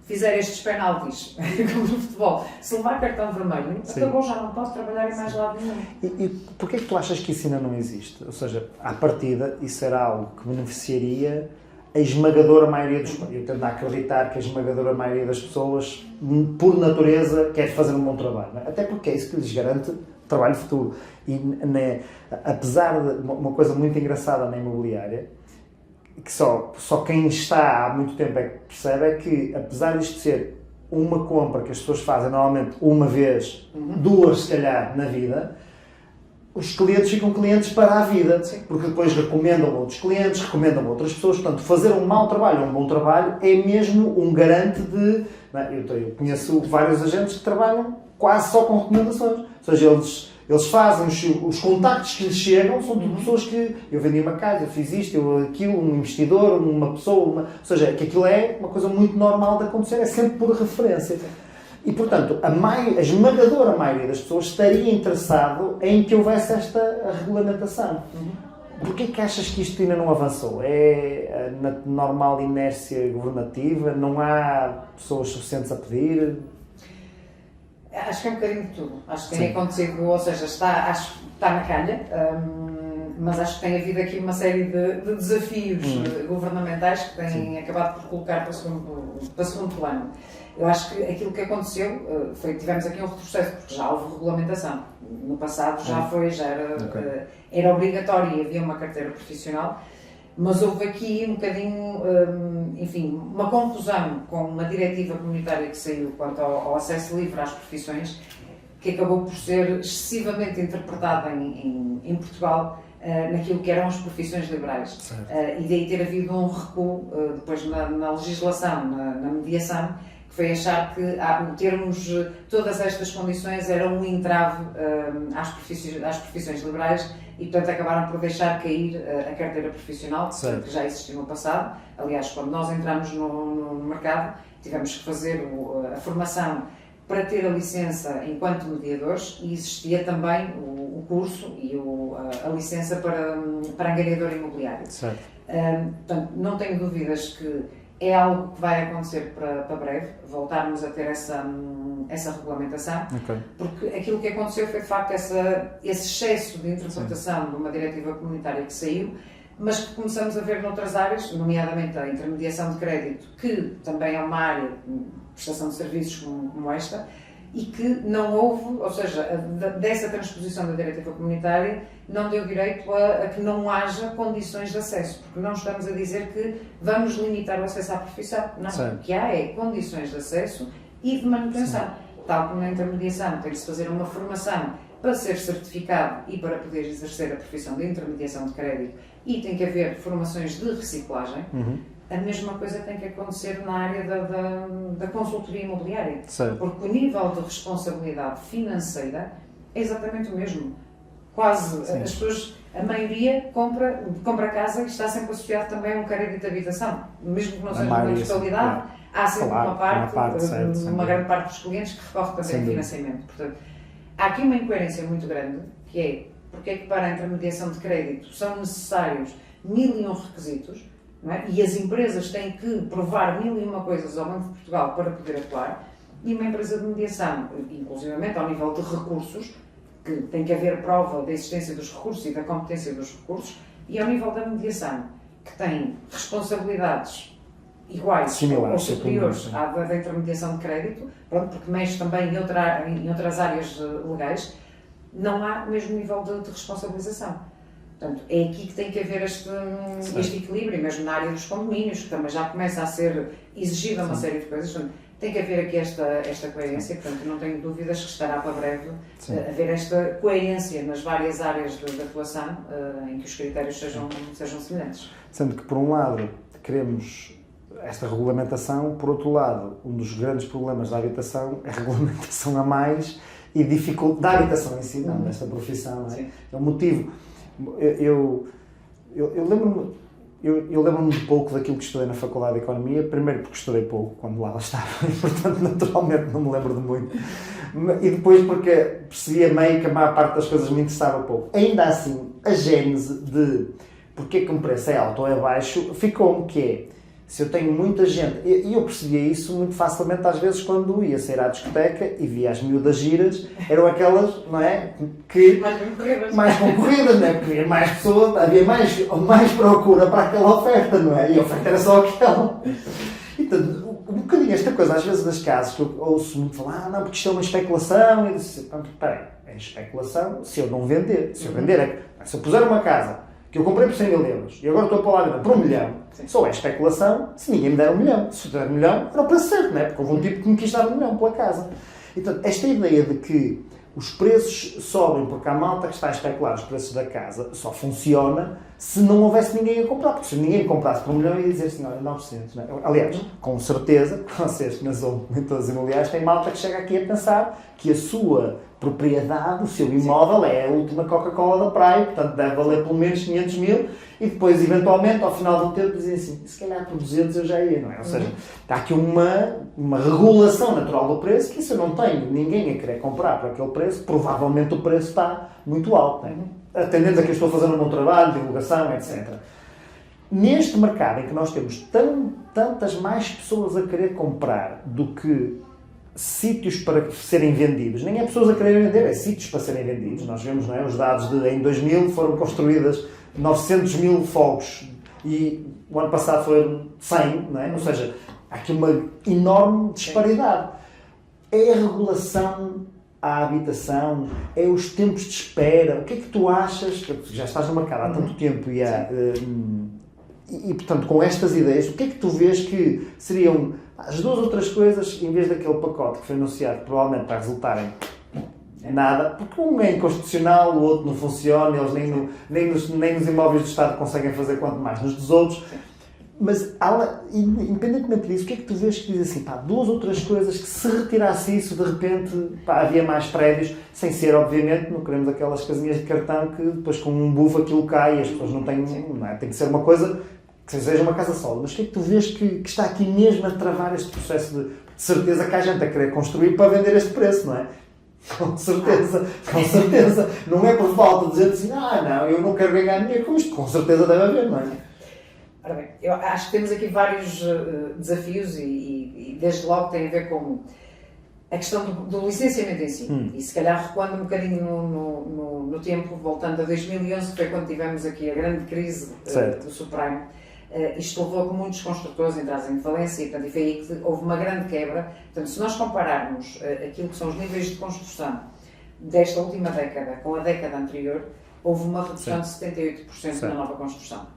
fizer estes penaltis, como no futebol, se levar cartão vermelho, acabou, já não pode trabalhar em mais lado nenhum. E porquê é que tu achas que isso ainda não existe? Ou seja, à partida, isso era algo que beneficiaria a esmagadora maioria dos... Eu tento acreditar que a esmagadora maioria das pessoas, por natureza, quer fazer um bom trabalho. Não é? Até porque é isso que lhes garante trabalho futuro. E, apesar de uma coisa muito engraçada na imobiliária, que só quem está há muito tempo é que percebe, é que apesar disto ser uma compra que as pessoas fazem normalmente uma vez, duas se calhar na vida, os clientes ficam clientes para a vida, porque depois recomendam outros clientes, recomendam outras pessoas. Portanto, fazer um mau trabalho ou um bom trabalho é mesmo um garante de... Eu conheço vários agentes que trabalham quase só com recomendações. Ou seja, eles fazem os contactos que lhes chegam, são de pessoas que eu vendi uma casa, eu fiz isto, eu aquilo, um investidor, uma pessoa, ou seja, que aquilo é uma coisa muito normal de acontecer, é sempre por referência. E, portanto, a esmagadora maioria das pessoas estaria interessado em que houvesse esta regulamentação. Porquê que achas que isto ainda não avançou? É na normal inércia governativa? Não há pessoas suficientes a pedir? Acho que é um bocadinho de tudo. Acho que tem acontecido, ou seja, está na calha, mas acho que tem havido aqui uma série de desafios governamentais que têm acabado por colocar para segundo plano. Eu acho que aquilo que aconteceu foi que tivemos aqui um retrocesso, porque já houve regulamentação. No passado era obrigatório e havia uma carteira profissional, mas houve aqui um bocadinho, uma confusão com uma diretiva comunitária que saiu quanto ao acesso livre às profissões, que acabou por ser excessivamente interpretada em Portugal naquilo que eram as profissões liberais. E daí ter havido um recuo depois na legislação, na mediação, que foi achar que termos todas estas condições era um entrave às profissões liberais e, portanto, acabaram por deixar cair a carteira profissional, que já existia no passado. Aliás, quando nós entramos no mercado, tivemos que fazer a formação para ter a licença enquanto mediadores e existia também o curso e a licença para angariador imobiliário. Portanto, não tenho dúvidas que é algo que vai acontecer para breve, voltarmos a ter essa regulamentação, porque aquilo que aconteceu foi de facto esse excesso de interpretação de uma diretiva comunitária que saiu, mas que começamos a ver noutras áreas, nomeadamente a intermediação de crédito, que também é uma área de prestação de serviços como esta, e que não houve, ou seja, dessa transposição da diretiva comunitária não deu direito a que não haja condições de acesso, porque não estamos a dizer que vamos limitar o acesso à profissão, não, o que há é condições de acesso e de manutenção. Sim. Tal como na intermediação, tem de se fazer uma formação para ser certificado e para poder exercer a profissão de intermediação de crédito, e tem que haver formações de reciclagem. A mesma coisa tem que acontecer na área da consultoria imobiliária. Sim. Porque o nível de responsabilidade financeira é exatamente o mesmo. Quase, sim, as pessoas, a maioria compra casa e está sempre associado também a um crédito de habitação. Mesmo que não seja na totalidade, há sempre uma grande parte dos clientes que recorre também a financiamento. Portanto, há aqui uma incoerência muito grande, que é porque é que para a intermediação de crédito são necessários 1001 requisitos, não é? E as empresas têm que provar 1001 coisas ao Banco de Portugal para poder atuar, e uma empresa de mediação, inclusivamente ao nível de recursos, que tem que haver prova da existência dos recursos e da competência dos recursos, e ao nível da mediação, que tem responsabilidades iguais ou superiores à da intermediação de crédito, pronto, porque mexe também em outras áreas legais, não há o mesmo nível de responsabilização. Portanto, é aqui que tem que haver este equilíbrio, mesmo na área dos condomínios, que também já começa a ser exigida uma série de coisas. Portanto, tem que haver aqui esta coerência, portanto, não tenho dúvidas que estará para breve haver esta coerência nas várias áreas de atuação em que os critérios sejam semelhantes. Sendo que, por um lado, queremos esta regulamentação, por outro lado, um dos grandes problemas da habitação é a regulamentação a mais e dificuldade da habitação em si, não, desta profissão. Não é? É um motivo. Eu lembro-me de pouco daquilo que estudei na Faculdade de Economia, primeiro porque estudei pouco quando lá estava, e portanto naturalmente não me lembro de muito, e depois porque percebia meio que a maior parte das coisas me interessava pouco. Ainda assim, a gênese de porque é que um preço é alto ou é baixo, ficou-me que é, se eu tenho muita gente, e eu percebia isso muito facilmente às vezes quando ia sair à discoteca e via as miúdas giras, eram aquelas, não é, que mais concorridas, não é, porque havia mais pessoas, havia mais procura para aquela oferta, não é, e a oferta era só aquela. Então, um bocadinho esta coisa, às vezes nas casas, que eu ouço muito falar, não, porque isto é uma especulação, e eu disse, peraí, é especulação se eu não vender, se eu puser uma casa que eu comprei por 100 mil euros e agora estou a pôr lá por 1 milhão, só é especulação se ninguém me der 1 milhão. Se eu der 1 milhão, era o preço certo, não é? Porque houve um tipo que me quis dar 1 milhão pela casa. Então, esta ideia de que os preços sobem porque há malta que está a especular os preços da casa só funciona se não houvesse ninguém a comprar. Porque se ninguém comprasse por 1 milhão, ia dizer assim, olha, 900. Não é? Aliás, com certeza, vocês que não são mentores imobiliários, tem malta que chega aqui a pensar que a sua propriedade, o seu imóvel é a última Coca-Cola da praia, portanto deve valer pelo menos 500 mil, e depois, eventualmente, ao final do tempo, dizem assim, se calhar por 200 eu já ia, não é? Ou seja, está aqui uma regulação natural do preço, que se eu não tenho ninguém a querer comprar por aquele preço, provavelmente o preço está muito alto, não é? Atendendo a que eu estou fazendo um bom trabalho, divulgação, etc. Neste mercado em que nós temos tantas mais pessoas a querer comprar do que sítios para serem vendidos, nem é pessoas a querer vender, é sítios para serem vendidos. Nós vemos, não é, os dados de em 2000 foram construídas 900 mil fogos e o ano passado foram 100, não é? Ou seja, há aqui uma enorme disparidade. É a regulação à habitação, é os tempos de espera. O que é que tu achas, porque já estás no mercado há tanto tempo e portanto, com estas ideias, o que é que tu vês que seriam as duas outras coisas, em vez daquele pacote que foi anunciado, provavelmente para resultarem nada, porque um é inconstitucional, o outro não funciona, eles nem nos imóveis do Estado conseguem fazer quanto mais nos dos outros. Mas, independentemente disso, o que é que tu vês que diz assim, duas outras coisas que se retirasse isso, de repente, havia mais prédios, sem ser, obviamente, não queremos aquelas casinhas de cartão que depois com um bufo aquilo cai e as pessoas não têm, não é? Tem que ser uma coisa que seja uma casa sólida. Mas o que é que tu vês que está aqui mesmo a travar este processo de certeza que há gente a querer construir para vender este preço, não é? Com certeza. Não é por falta de dizer assim, não, eu não quero ganhar dinheiro com isto. Com certeza deve haver, não é? Ora bem, eu acho que temos aqui vários desafios e desde logo tem a ver com a questão do licenciamento em si. E se calhar recuando um bocadinho no tempo, voltando a 2011, que foi quando tivemos aqui a grande crise do subprime, Isto levou a que muitos construtores entrassem em falência e, portanto, foi aí que houve uma grande quebra. Portanto, se nós compararmos aquilo que são os níveis de construção desta última década com a década anterior, houve uma redução de 78% na nova construção.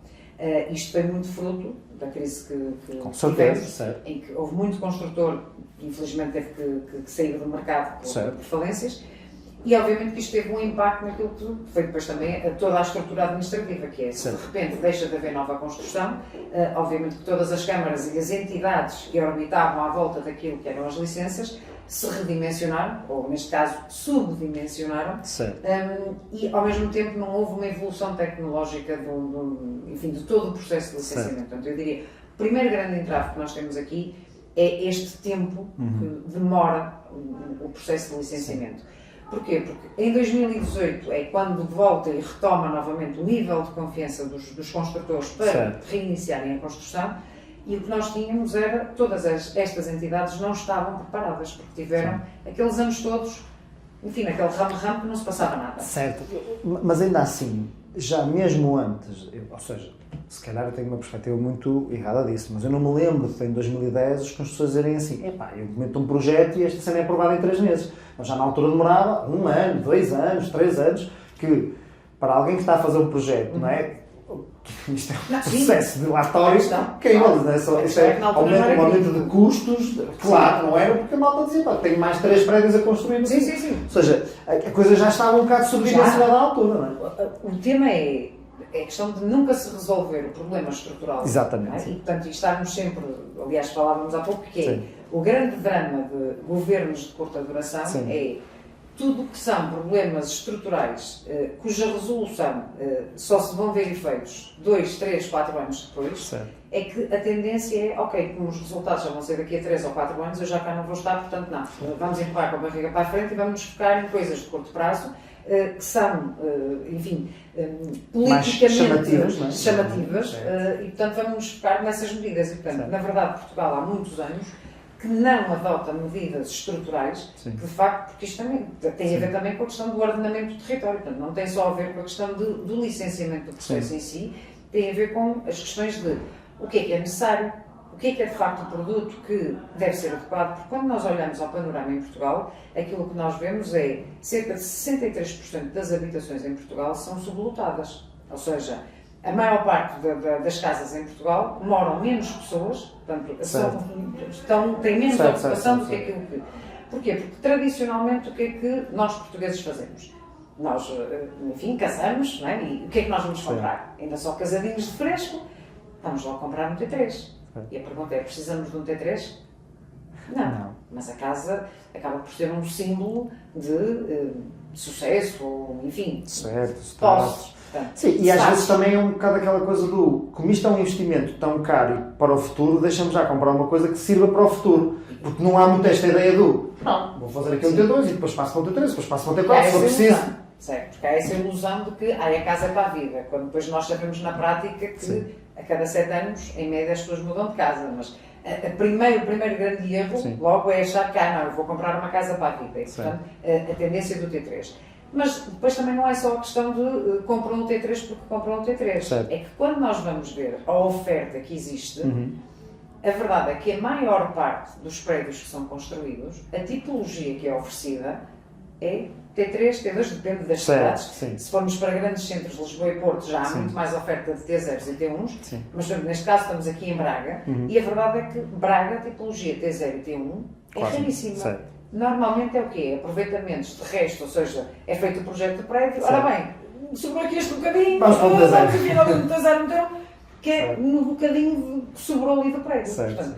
Isto foi muito fruto da crise que tivemos, em que houve muito construtor que infelizmente teve que sair do mercado por falências, e obviamente que isto teve um impacto naquilo que foi depois também toda a estrutura administrativa, que é, se de repente deixa de haver nova construção, obviamente que todas as câmaras e as entidades que orbitavam à volta daquilo que eram as licenças se redimensionaram, ou neste caso subdimensionaram, e ao mesmo tempo não houve uma evolução tecnológica enfim, de todo o processo de licenciamento. Portanto, eu diria, o primeiro grande entrave que nós temos aqui é este tempo que demora o processo de licenciamento. Porquê? Porque em 2018 é quando volta e retoma novamente o nível de confiança dos construtores para reiniciarem a construção, e o que nós tínhamos era todas estas entidades não estavam preparadas, porque tiveram aqueles anos todos, enfim, aquele ramo-ramo que não se passava nada. Certo, mas ainda assim, já mesmo antes, ou seja, se calhar eu tenho uma perspectiva muito errada disso, mas eu não me lembro de em 2010 os construtores dizerem assim, epá, eu meto um projeto e esta cena é aprovada em 3 meses. Mas já na altura demorava 1 ano, 2 anos, 3 anos, que para alguém que está a fazer um projeto, não é? Isto é um processo dilatório, queima-lhes, não é? Isto é um aumento de custos, claro, não era porque a malta dizia, pá, tenho mais 3 prédios a construir. Sim. Ou seja, a coisa já estava um bocado subdimensionada à altura, não é? O tema é a questão de nunca se resolver o problema estrutural. Exatamente. E, portanto, estarmos sempre, aliás, falávamos há pouco, que é o grande drama de governos de curta duração é tudo o que são problemas estruturais cuja resolução só se vão ver efeitos 2, 3, 4 anos depois, é que a tendência é, ok, como os resultados já vão ser daqui a 3 ou 4 anos, eu já cá não vou estar, portanto não, vamos empurrar com a barriga para a frente e vamos nos focar em coisas de curto prazo, que são, enfim, politicamente chamativas, e portanto vamos nos focar nessas medidas. E portanto, na verdade, Portugal há muitos anos que não adota medidas estruturais, que de facto, porque isto também tem a ver também com a questão do ordenamento do território, portanto não tem só a ver com a questão do licenciamento do processo em si, tem a ver com as questões de o que é necessário, o que é de facto o produto que deve ser adequado, porque quando nós olhamos ao panorama em Portugal, aquilo que nós vemos é cerca de 63% das habitações em Portugal são sublotadas, ou seja, a maior parte das casas em Portugal moram menos pessoas, portanto, têm menos ocupação do que aquilo que... Porquê? Porque tradicionalmente o que é que nós portugueses fazemos? Nós, enfim, casamos, não é? E o que é que nós vamos comprar? Ainda só casadinhos de fresco, vamos logo comprar um T3. E a pergunta é, precisamos de um T3? Não. Mas a casa acaba por ser um símbolo de sucesso, ou enfim, posses. Sim, e às vezes também é um bocado aquela coisa do, como isto é um investimento tão caro para o futuro, deixamos já comprar uma coisa que sirva para o futuro. Porque não há muito esta ideia do, não, vou fazer aqui um T2 e depois passo para um T3, depois passo para um T4, se for preciso. Certo, porque há essa ilusão de que a casa é para a vida, quando depois nós sabemos na prática que a cada 7 anos, em média, as pessoas mudam de casa, mas o primeiro grande erro logo é achar que, não, eu vou comprar uma casa para a vida, e, portanto, a tendência do T3. Mas depois também não é só a questão de comprar um T3 porque comprou um T3, é que quando nós vamos ver a oferta que existe, a verdade é que a maior parte dos prédios que são construídos, a tipologia que é oferecida é T3, T2, depende das cidades. Se formos para grandes centros de Lisboa e Porto, já há muito mais oferta de T0s e T1s, mas neste caso estamos aqui em Braga, e a verdade é que Braga, a tipologia T0 e T1, é raríssima. Normalmente é o quê? Aproveitamentos de resto, ou seja, é feito o projeto do prédio, ora bem, sobrou aqui este bocadinho, vamos para o T0, que é no bocadinho que sobrou ali do prédio. Portanto,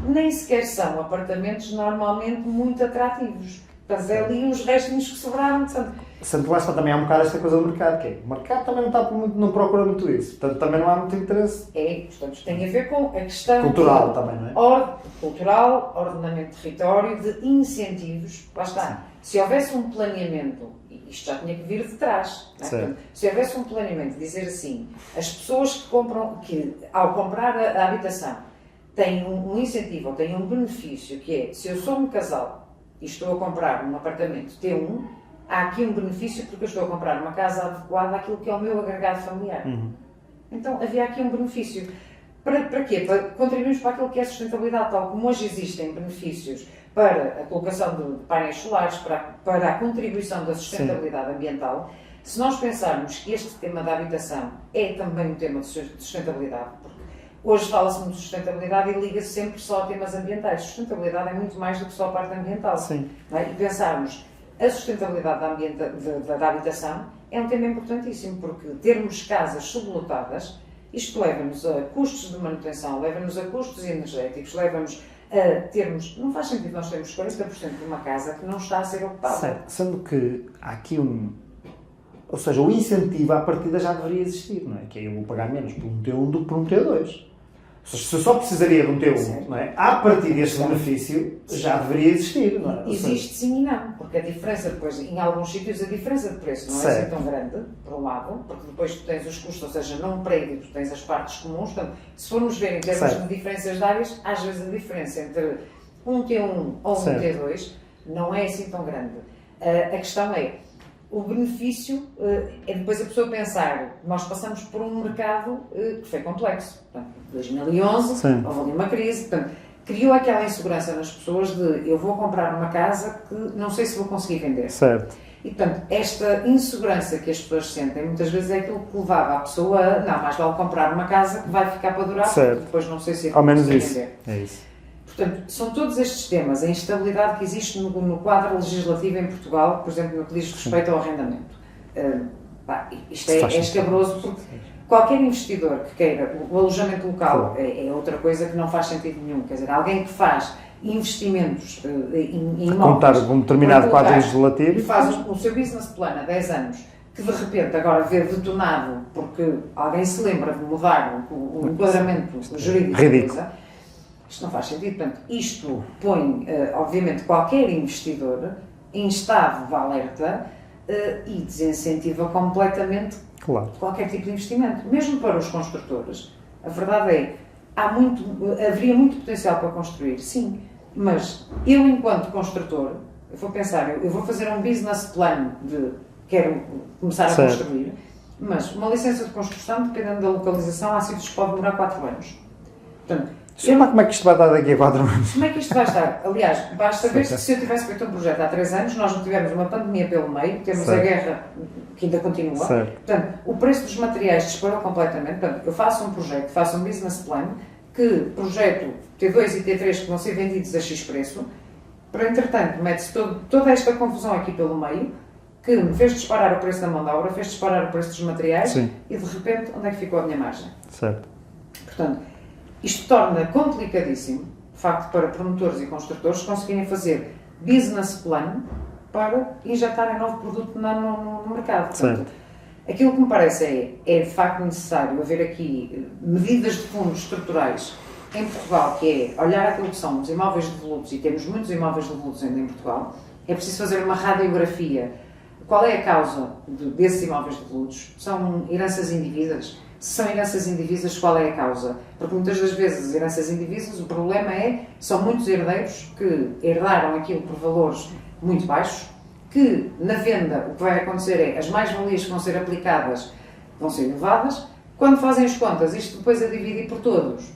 nem sequer são apartamentos normalmente muito atrativos. Portanto, é ali uns restinhos que sobraram. Portanto, lá está também há um bocado esta coisa do mercado, que é, o mercado também não procura muito isso, portanto também não há muito interesse. Portanto, tem a ver com a questão... Cultural também, não é? Cultural, ordenamento de território, de incentivos, lá está. Se houvesse um planeamento, isto já tinha que vir de trás, não é? Portanto, se houvesse um planeamento, dizer assim, as pessoas que compram, que ao comprar a habitação, têm um incentivo, ou têm um benefício, que é, se eu sou um casal, e estou a comprar um apartamento T1, há aqui um benefício porque eu estou a comprar uma casa adequada àquilo que é o meu agregado familiar. Então havia aqui um benefício. Para quê? Para contribuirmos para aquilo que é sustentabilidade, tal como hoje existem benefícios para a colocação de painéis solares, para a contribuição da sustentabilidade ambiental. Se nós pensarmos que este tema da habitação é também um tema de sustentabilidade, porque hoje fala-se muito de sustentabilidade e liga-se sempre só a temas ambientais. Sustentabilidade é muito mais do que só a parte ambiental. Sim. Não é? E pensarmos a sustentabilidade da habitação é um tema importantíssimo, porque termos casas sublotadas, isto leva-nos a custos de manutenção, leva-nos a custos energéticos, leva-nos a termos... Não faz sentido nós termos 40% de uma casa que não está a ser ocupada. Certo. Sendo que há aqui ou seja, o incentivo à partida já deveria existir, não é? Que é eu vou pagar menos por um T1 do que por um T2. Ou seja, se eu só precisaria de um T1, não é? À partida este benefício já deveria existir, não é? Existe sim e não, porque a diferença depois, em alguns sítios, a diferença de preço não é assim tão grande, por um lado, porque depois tu tens os custos, ou seja, num prédio tu tens as partes comuns, portanto, se formos ver em termos de diferenças de áreas, às vezes a diferença entre um T1 ou um T2 não é assim tão grande. A questão é, o benefício é depois a pessoa pensar, nós passamos por um mercado que foi complexo. Portanto, 2011, houve ali uma crise, portanto, criou aquela insegurança nas pessoas de eu vou comprar uma casa que não sei se vou conseguir vender. Certo. E, portanto, esta insegurança que as pessoas sentem, muitas vezes é aquilo que levava a pessoa a, não, mais vale comprar uma casa que vai ficar para durar, porque depois não sei se ao menos conseguir isso. vender. É isso. Portanto, são todos estes temas, a instabilidade que existe no quadro legislativo em Portugal, por exemplo, no que diz respeito ao arrendamento. Isto é escabroso, porque qualquer investidor que queira, o alojamento local é outra coisa que não faz sentido nenhum. Quer dizer, alguém que faz investimentos em imóveis... Contar um determinado quadro legislativo... E faz o seu business plan há 10 anos, que de repente agora vê detonado porque alguém se lembra de mudar o enquadramento jurídico. Ridículo. Isto não faz sentido. Portanto, isto põe, obviamente, qualquer investidor em estado de alerta e desincentiva completamente qualquer tipo de investimento. Mesmo para os construtores. A verdade é, haveria muito potencial para construir, sim, mas eu, enquanto construtor, eu vou pensar, eu vou fazer um business plan de quero começar a construir, mas uma licença de construção, dependendo da localização, há sítios que pode demorar 4 anos. Portanto, como é que isto vai dar daqui a 4 anos? Como é que isto vai estar? Aliás, basta ver se eu tivesse feito um projeto há 3 anos, nós não tivemos uma pandemia pelo meio, temos a guerra que ainda continua. Portanto, o preço dos materiais disparou completamente. Portanto, eu faço um projeto, faço um business plan, que projeto T2 e T3 que vão ser vendidos a X preço, para entretanto, mete-se toda esta confusão aqui pelo meio, que me fez disparar o preço da mão de obra, fez disparar o preço dos materiais, e de repente, onde é que ficou a minha margem? Certo. Portanto, isto torna complicadíssimo, de facto, para promotores e construtores conseguirem fazer business plan para injetarem novo produto no mercado. Portanto, aquilo que me parece é de facto necessário haver aqui medidas de fundos estruturais em Portugal, que é olhar aquilo que são os imóveis devolutos, e temos muitos imóveis devolutos ainda em Portugal, é preciso fazer uma radiografia. Qual é a causa desses imóveis devolutos? São heranças indevidas? Se são heranças indivisas, qual é a causa? Porque muitas das vezes as heranças indivisas, o problema são muitos herdeiros que herdaram aquilo por valores muito baixos, que na venda o que vai acontecer é as mais-valias que vão ser aplicadas vão ser elevadas. Quando fazem as contas, isto depois a dividir por todos,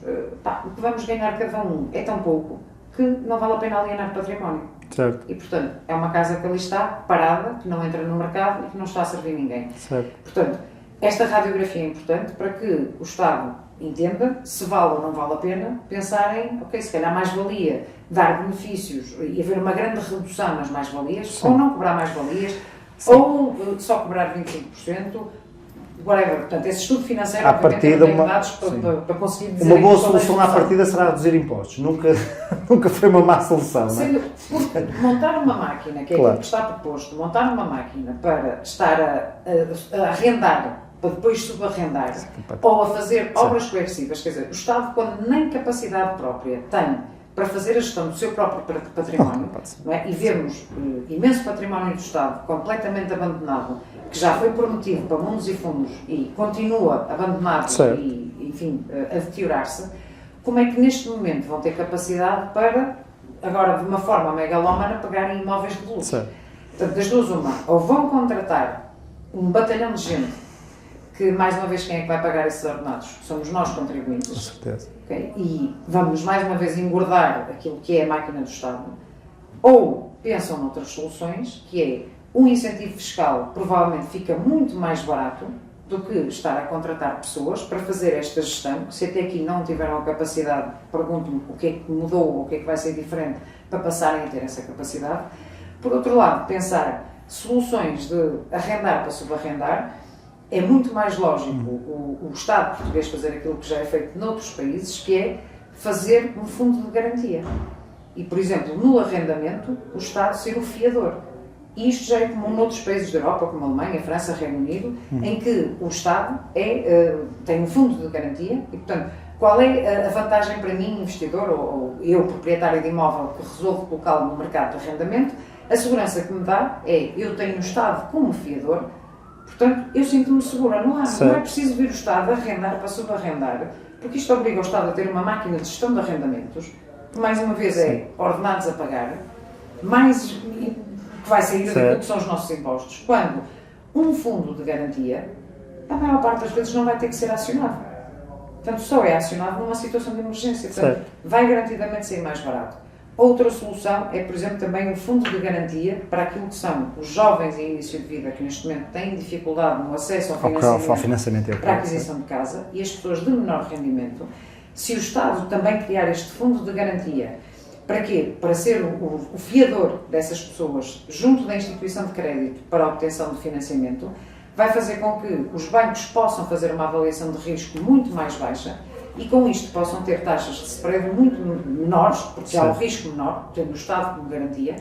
o que vamos ganhar cada um é tão pouco que não vale a pena alienar património. Certo. E, portanto, é uma casa que ali está, parada, que não entra no mercado e que não está a servir ninguém. Certo. Portanto, esta radiografia é importante para que o Estado entenda se vale ou não vale a pena pensar em, ok, se calhar mais-valia dar benefícios e haver uma grande redução nas mais-valias, ou não cobrar mais-valias, ou só cobrar 25%, whatever. Portanto, esse estudo financeiro, obviamente, não tem dados para conseguir dizer... Uma boa solução à partida será reduzir impostos. Nunca foi uma má solução, não é? Porque montar uma máquina, que é aquilo que está proposto, montar uma máquina para estar a arrendar, para depois subarrendar, ou a fazer obras coercivas, quer dizer, o Estado, quando nem capacidade própria tem para fazer a gestão do seu próprio património, não é? E vemos imenso património do Estado completamente abandonado, que já foi prometido para mundos e fundos e continua abandonado e, enfim, a deteriorar-se, como é que neste momento vão ter capacidade para, agora de uma forma megalómana, pegarem imóveis de luxo? Portanto, das duas uma, ou vão contratar um batalhão de gente que, mais uma vez, quem é que vai pagar esses ordenados? Somos nós, contribuintes. Com certeza. Okay? E vamos, mais uma vez, engordar aquilo que é a máquina do Estado. Ou pensam noutras soluções, que é um incentivo fiscal provavelmente fica muito mais barato do que estar a contratar pessoas para fazer esta gestão, que se até aqui não tiveram a capacidade, pergunto-me o que é que mudou ou o que é que vai ser diferente para passarem a ter essa capacidade. Por outro lado, pensar soluções de arrendar para subarrendar, é muito mais lógico o Estado português fazer aquilo que já é feito noutros países, que é fazer um fundo de garantia. E, por exemplo, no arrendamento, o Estado ser o fiador. E isto já é comum noutros países da Europa, como a Alemanha, a França, Reino Unido, em que o Estado tem um fundo de garantia e, portanto, qual é a vantagem para mim, investidor, ou eu, proprietário de imóvel, que resolvo colocá-lo no mercado de arrendamento? A segurança que me dá é, eu tenho o Estado como fiador, portanto, eu sinto-me segura. Não é preciso vir o Estado arrendar para subarrendar, porque isto obriga o Estado a ter uma máquina de gestão de arrendamentos, que mais uma vez é ordenados a pagar, mais que vai sair daquilo que são os nossos impostos. Quando um fundo de garantia, a maior parte das vezes não vai ter que ser acionado. Portanto, só é acionado numa situação de emergência. Portanto, vai garantidamente ser mais barato. Outra solução é, por exemplo, também um fundo de garantia para aquilo que são os jovens em início de vida, que neste momento têm dificuldade no acesso ao financiamento para a aquisição de casa, e as pessoas de menor rendimento. Se o Estado também criar este fundo de garantia, para quê? Para ser o fiador dessas pessoas junto da instituição de crédito para a obtenção de financiamento, vai fazer com que os bancos possam fazer uma avaliação de risco muito mais baixa e com isto possam ter taxas de spread muito menores, porque há o risco menor, tendo o Estado como garantia.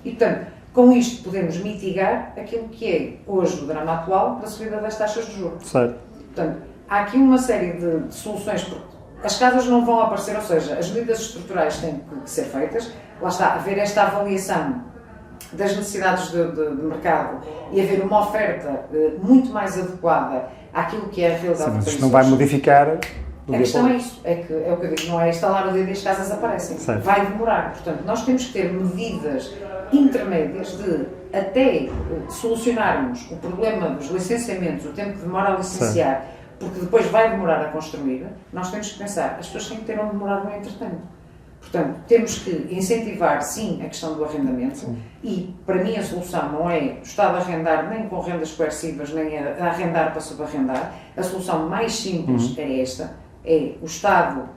E, portanto, com isto podemos mitigar aquilo que é hoje o drama atual da subida das taxas de juros. Portanto, há aqui uma série de soluções, porque as casas não vão aparecer, ou seja, as medidas estruturais têm que ser feitas, lá está, haver esta avaliação das necessidades de mercado e haver uma oferta muito mais adequada àquilo que é a realidade do país. Isto não vai modificar. A questão é isso, é o que eu digo, não é instalar o dedo e as casas aparecem. Vai demorar. Portanto, nós temos que ter medidas intermédias de até solucionarmos o problema dos licenciamentos, o tempo que demora a licenciar, porque depois vai demorar a construir, nós temos que pensar, as pessoas têm que ter onde morar no entretanto. Portanto, temos que incentivar, sim, a questão do arrendamento e, para mim, a solução não é o Estado arrendar nem com rendas coercivas, nem a arrendar para subarrendar. A solução mais simples é esta, é o Estado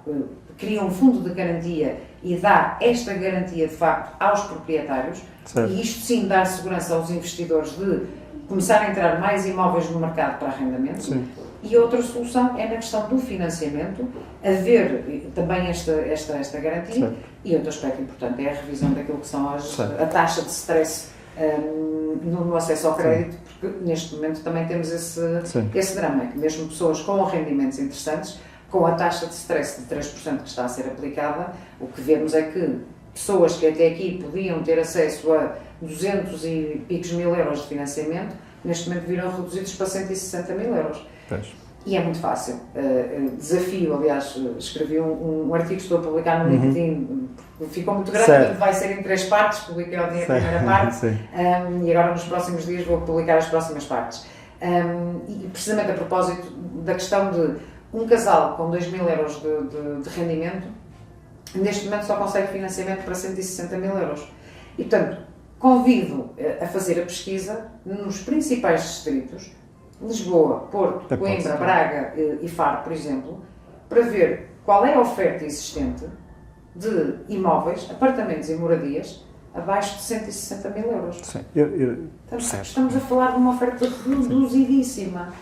cria um fundo de garantia e dá esta garantia, de facto, aos proprietários e isto, sim, dá segurança aos investidores de começar a entrar mais imóveis no mercado para arrendamento. E outra solução é na questão do financiamento, haver também esta garantia. E outro aspecto importante é a revisão daquilo que são a taxa de stress no acesso ao crédito, porque neste momento também temos esse drama, que mesmo pessoas com rendimentos interessantes, com a taxa de stress de 3% que está a ser aplicada, o que vemos é que pessoas que até aqui podiam ter acesso a 200 e picos mil euros de financiamento, neste momento viram reduzidos para 160 mil euros. E é muito fácil. Desafio, aliás, escrevi um artigo que estou a publicar no LinkedIn, ficou muito grande, portanto vai ser em 3 partes, publiquei ontem a primeira parte e agora nos próximos dias vou publicar as próximas partes. E precisamente a propósito da questão de um casal com 2 mil euros de rendimento, neste momento só consegue financiamento para 160 mil euros. E, portanto, convido a fazer a pesquisa nos principais distritos, Lisboa, Porto, Coimbra, Braga e Faro, por exemplo, para ver qual é a oferta existente de imóveis, apartamentos e moradias abaixo de 160 mil euros. Estamos a falar de uma oferta reduzidíssima.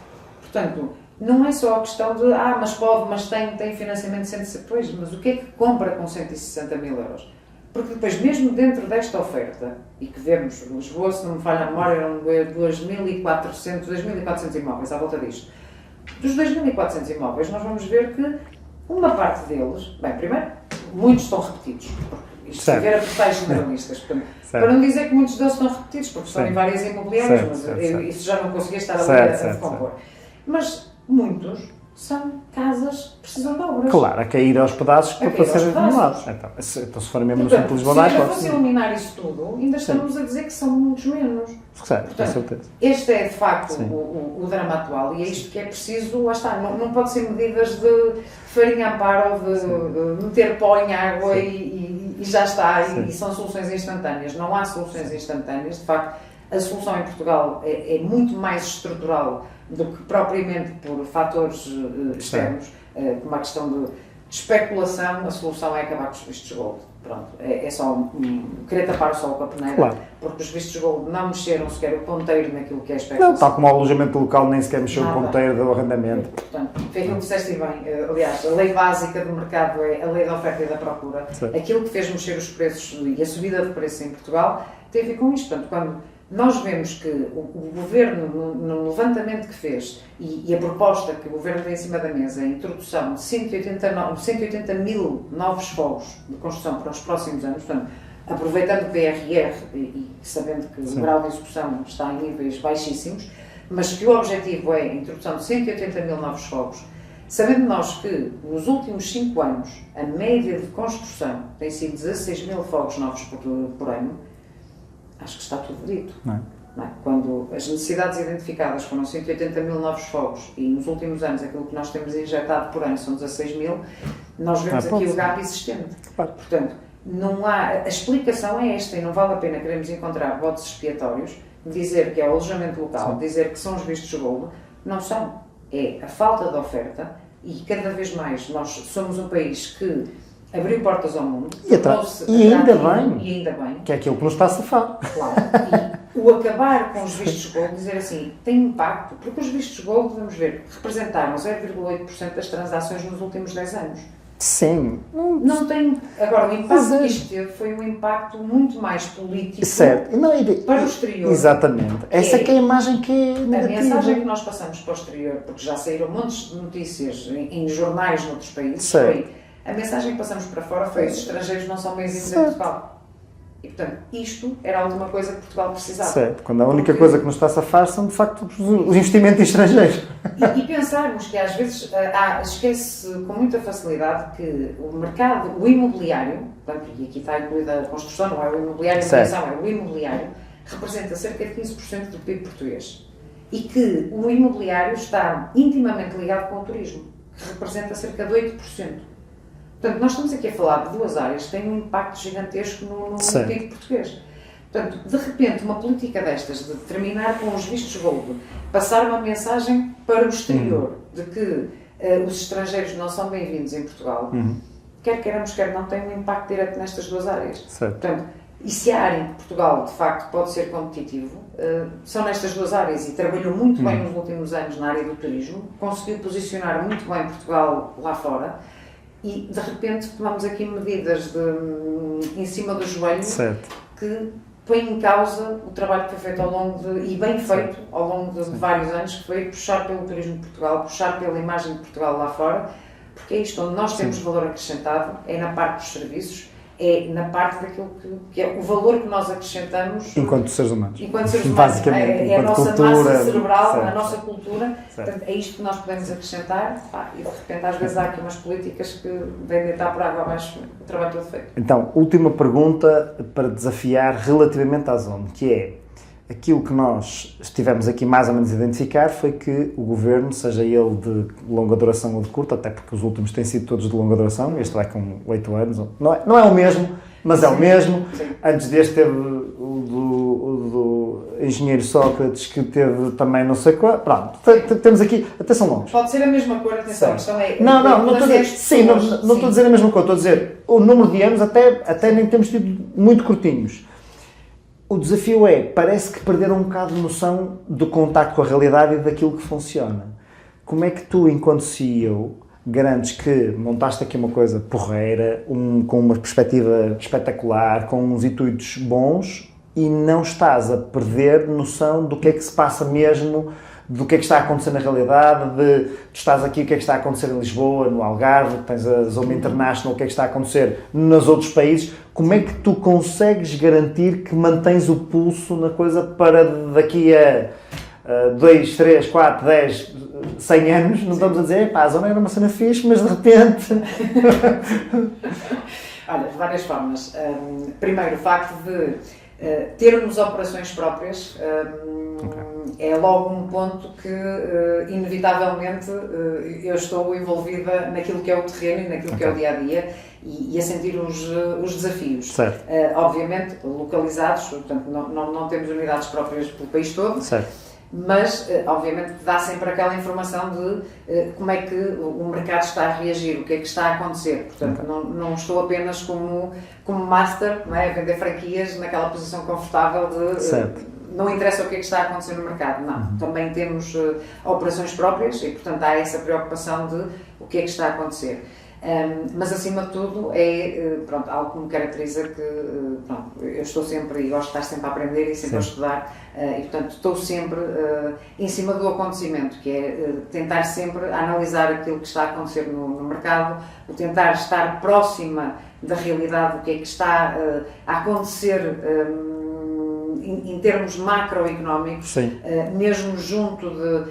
Portanto, não é só a questão de, mas pode, mas tem financiamento de 160 mil, mas o que é que compra com 160 mil euros? Porque depois, mesmo dentro desta oferta, e que vemos, Lisboa, se não me falha a memória, eram 2.400 imóveis à volta disto. Dos 2.400 imóveis, nós vamos ver que uma parte deles, bem, primeiro, muitos estão repetidos, porque isto se ver a portais generalistas, portanto, para não dizer que muitos deles estão repetidos, porque estão em várias imobiliárias, mas isso já não conseguia estar ali a compor. Mas muitos são casas que precisam de obras. Claro, a cair aos pedaços para serem remodelados. Então, se for mesmo no centro de Lisboa, não é se hipótese. fosse eliminar isso tudo, ainda estamos a dizer que são muitos menos. Certo, com certeza. Este é, de facto, o drama atual e é isto que é preciso, lá está, não pode ser medidas de farinha a par ou de meter pó em água e já está, e são soluções instantâneas. Não há soluções instantâneas, de facto, a solução em Portugal é muito mais estrutural do que propriamente por fatores externos, como a questão de especulação. A solução é acabar com os vistos gold. Pronto, é só querer tapar o sol com a peneira, claro. Porque os vistos gold não mexeram sequer o ponteiro naquilo que é especulação. Não, tal como o alojamento local nem sequer mexeu o ponteiro do arrendamento. Portanto, foi aquilo que disseste bem. Aliás, a lei básica do mercado é a lei da oferta e da procura. Sim. Aquilo que fez mexer os preços e a subida de preços em Portugal tem a ver com isto. Portanto, quando nós vemos que o Governo, no levantamento que fez e a proposta que o Governo tem em cima da mesa, a introdução de 180 mil novos fogos de construção para os próximos anos, portanto, aproveitando o PRR e sabendo que o grau de execução está em níveis baixíssimos, mas que o objetivo é a introdução de 180 mil novos fogos, sabendo nós que nos últimos 5 anos a média de construção tem sido 16 mil fogos novos por ano, acho que está tudo dito. Não é? Quando as necessidades identificadas foram 180 mil novos fogos e nos últimos anos aquilo que nós temos injetado por ano são 16 mil, nós vemos aqui o gap existente. Claro. Portanto, não há, a explicação é esta e não vale a pena queremos encontrar votos expiatórios, dizer que é o alojamento local, dizer que são os vistos gold. Não são. É a falta de oferta e cada vez mais nós somos um país que abriu portas ao mundo. E ainda bem. Que é aquilo que nos está a safar. Claro. E o acabar com os vistos gold, dizer assim, tem impacto, porque os vistos gold, vamos ver, representaram 0,8% das transações nos últimos 10 anos. Sim. Não tem. Agora, o impacto que isto teve foi um impacto muito mais político para o exterior. Exatamente. Essa é que é a imagem que é negativa. A mensagem que nós passamos para o exterior, porque já saíram montes de notícias em jornais noutros países, foi a mensagem que passamos para fora foi os estrangeiros não são bem-vindos em Portugal. E, portanto, isto era a última coisa que Portugal precisava. Certo, quando a única coisa que nos está a safar são, de facto, os investimentos estrangeiros. E pensarmos que, às vezes, esquece com muita facilidade que o mercado, o imobiliário, portanto, e aqui está incluída a construção, não é o imobiliário, a habitação, é o imobiliário, representa cerca de 15% do PIB português. E que o imobiliário está intimamente ligado com o turismo, que representa cerca de 8%. Portanto, nós estamos aqui a falar de duas áreas que têm um impacto gigantesco no PIB português. Portanto, de repente, uma política destas, de terminar com os vistos gold, passar uma mensagem para o exterior de que os estrangeiros não são bem-vindos em Portugal, quer queiramos, quer não, tem um impacto direto nestas duas áreas. Certo. Portanto, e se a área em que Portugal, de facto, pode ser competitivo, são nestas duas áreas e trabalhou muito bem nos últimos anos na área do turismo, conseguiu posicionar muito bem Portugal lá fora. E, de repente, tomamos aqui medidas em cima do joelho que põem em causa o trabalho que foi feito ao longo e bem feito ao longo de vários anos, que foi puxar pelo turismo de Portugal, puxar pela imagem de Portugal lá fora, porque é isto onde nós temos valor acrescentado, é na parte dos serviços, é na parte daquilo que é o valor que nós acrescentamos enquanto seres humanos. Basicamente, é a nossa cultura, massa cerebral, a nossa cultura. Portanto, é isto que nós podemos acrescentar e de repente às vezes há aqui umas políticas que vêm deitar por água abaixo o trabalho todo feito. Então, última pergunta para desafiar relativamente à zona, que é aquilo que nós estivemos aqui mais ou menos a identificar foi que o Governo, seja ele de longa duração ou de curta, até porque os últimos têm sido todos de longa duração, este vai com 8 anos, não é o mesmo, mas é o mesmo. Sim. Antes deste teve o do engenheiro Sócrates, que teve também não sei qual. Pronto, temos aqui, até são longos. Pode ser a mesma cor, atenção, a questão é... Não estou a dizer, não estou a dizer a mesma coisa, estou a dizer, o número de anos até nem temos tido muito curtinhos. O desafio parece que perderam um bocado de noção do contacto com a realidade e daquilo que funciona. Como é que tu, enquanto CEO, garantes que montaste aqui uma coisa porreira, com uma perspectiva espetacular, com uns intuitos bons e não estás a perder noção do que é que se passa mesmo, do que é que está a acontecer na realidade, tu estás aqui, o que é que está a acontecer em Lisboa, no Algarve, tens a Zoma International, o que é que está a acontecer nos outros países. Como é que tu consegues garantir que mantens o pulso na coisa para daqui a 2, 3, 4, 10, 100 anos, não estamos a dizer, pá, a zona era uma cena fixe, mas de repente... Olha, de várias formas. Primeiro, o facto de termos operações próprias é logo um ponto que, inevitavelmente, eu estou envolvida naquilo que é o terreno e naquilo que é o dia-a-dia e a sentir os desafios. Certo. Obviamente, localizados, portanto, não temos unidades próprias pelo país todo. Certo. Mas, obviamente, dá sempre aquela informação de como é que o mercado está a reagir, o que é que está a acontecer. Portanto, não estou apenas como master, não é? A vender franquias naquela posição confortável de não interessa o que é que está a acontecer no mercado. Não. Também temos operações próprias e, portanto, há essa preocupação de o que é que está a acontecer. Mas, acima de tudo, é algo que me caracteriza que eu estou sempre e gosto de estar sempre a aprender e sempre a estudar e, portanto, estou sempre em cima do acontecimento, que é tentar sempre analisar aquilo que está a acontecer no mercado, tentar estar próxima da realidade do que é que está a acontecer em termos macroeconómicos, mesmo junto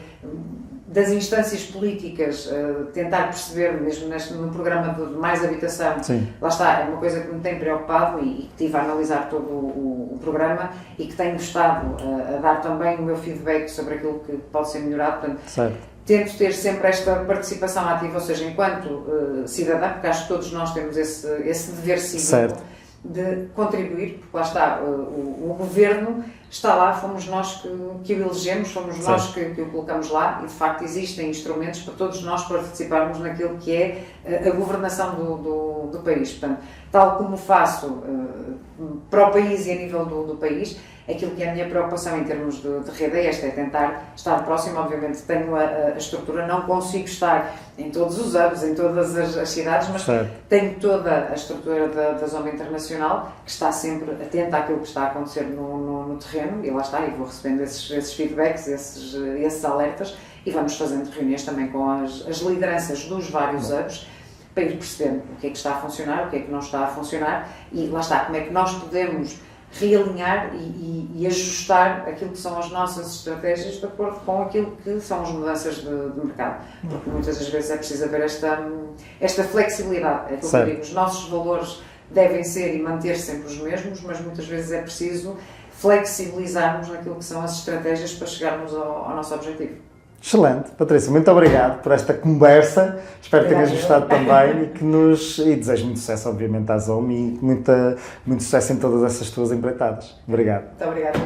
das instâncias políticas, tentar perceber, mesmo no programa de Mais Habitação, lá está, é uma coisa que me tem preocupado e que estive a analisar todo o programa e que tenho gostado a dar também o meu feedback sobre aquilo que pode ser melhorado. Portanto, tento ter sempre esta participação ativa, ou seja, enquanto cidadã, porque acho que todos nós temos esse dever cívico de contribuir, porque lá está, o governo está lá, fomos nós que o elegemos, fomos nós que o colocamos lá e, de facto, existem instrumentos para todos nós participarmos naquilo que é a governação do país. Portanto, tal como faço para o país e a nível do país, aquilo que é a minha preocupação em termos de rede é esta, é tentar estar próximo. Obviamente tenho a estrutura, não consigo estar em todos os hubs, em todas as cidades, mas tenho toda a estrutura da Zona Internacional que está sempre atenta àquilo que está a acontecer no terreno e lá está, e vou recebendo esses feedbacks, esses alertas e vamos fazendo reuniões também com as lideranças dos vários hubs para ir percebendo o que é que está a funcionar, o que é que não está a funcionar e lá está, como é que nós podemos realinhar e ajustar aquilo que são as nossas estratégias de acordo com aquilo que são as mudanças de mercado. Porque muitas das vezes é preciso haver esta flexibilidade. É que eu digo, os nossos valores devem ser e manter sempre os mesmos, mas muitas vezes é preciso flexibilizarmos naquilo que são as estratégias para chegarmos ao nosso objetivo. Excelente. Patrícia, muito obrigado por esta conversa. Espero que tenhas gostado também e desejo muito sucesso, obviamente, à Zoom e muito sucesso em todas essas tuas empreitadas. Obrigado. Muito obrigada.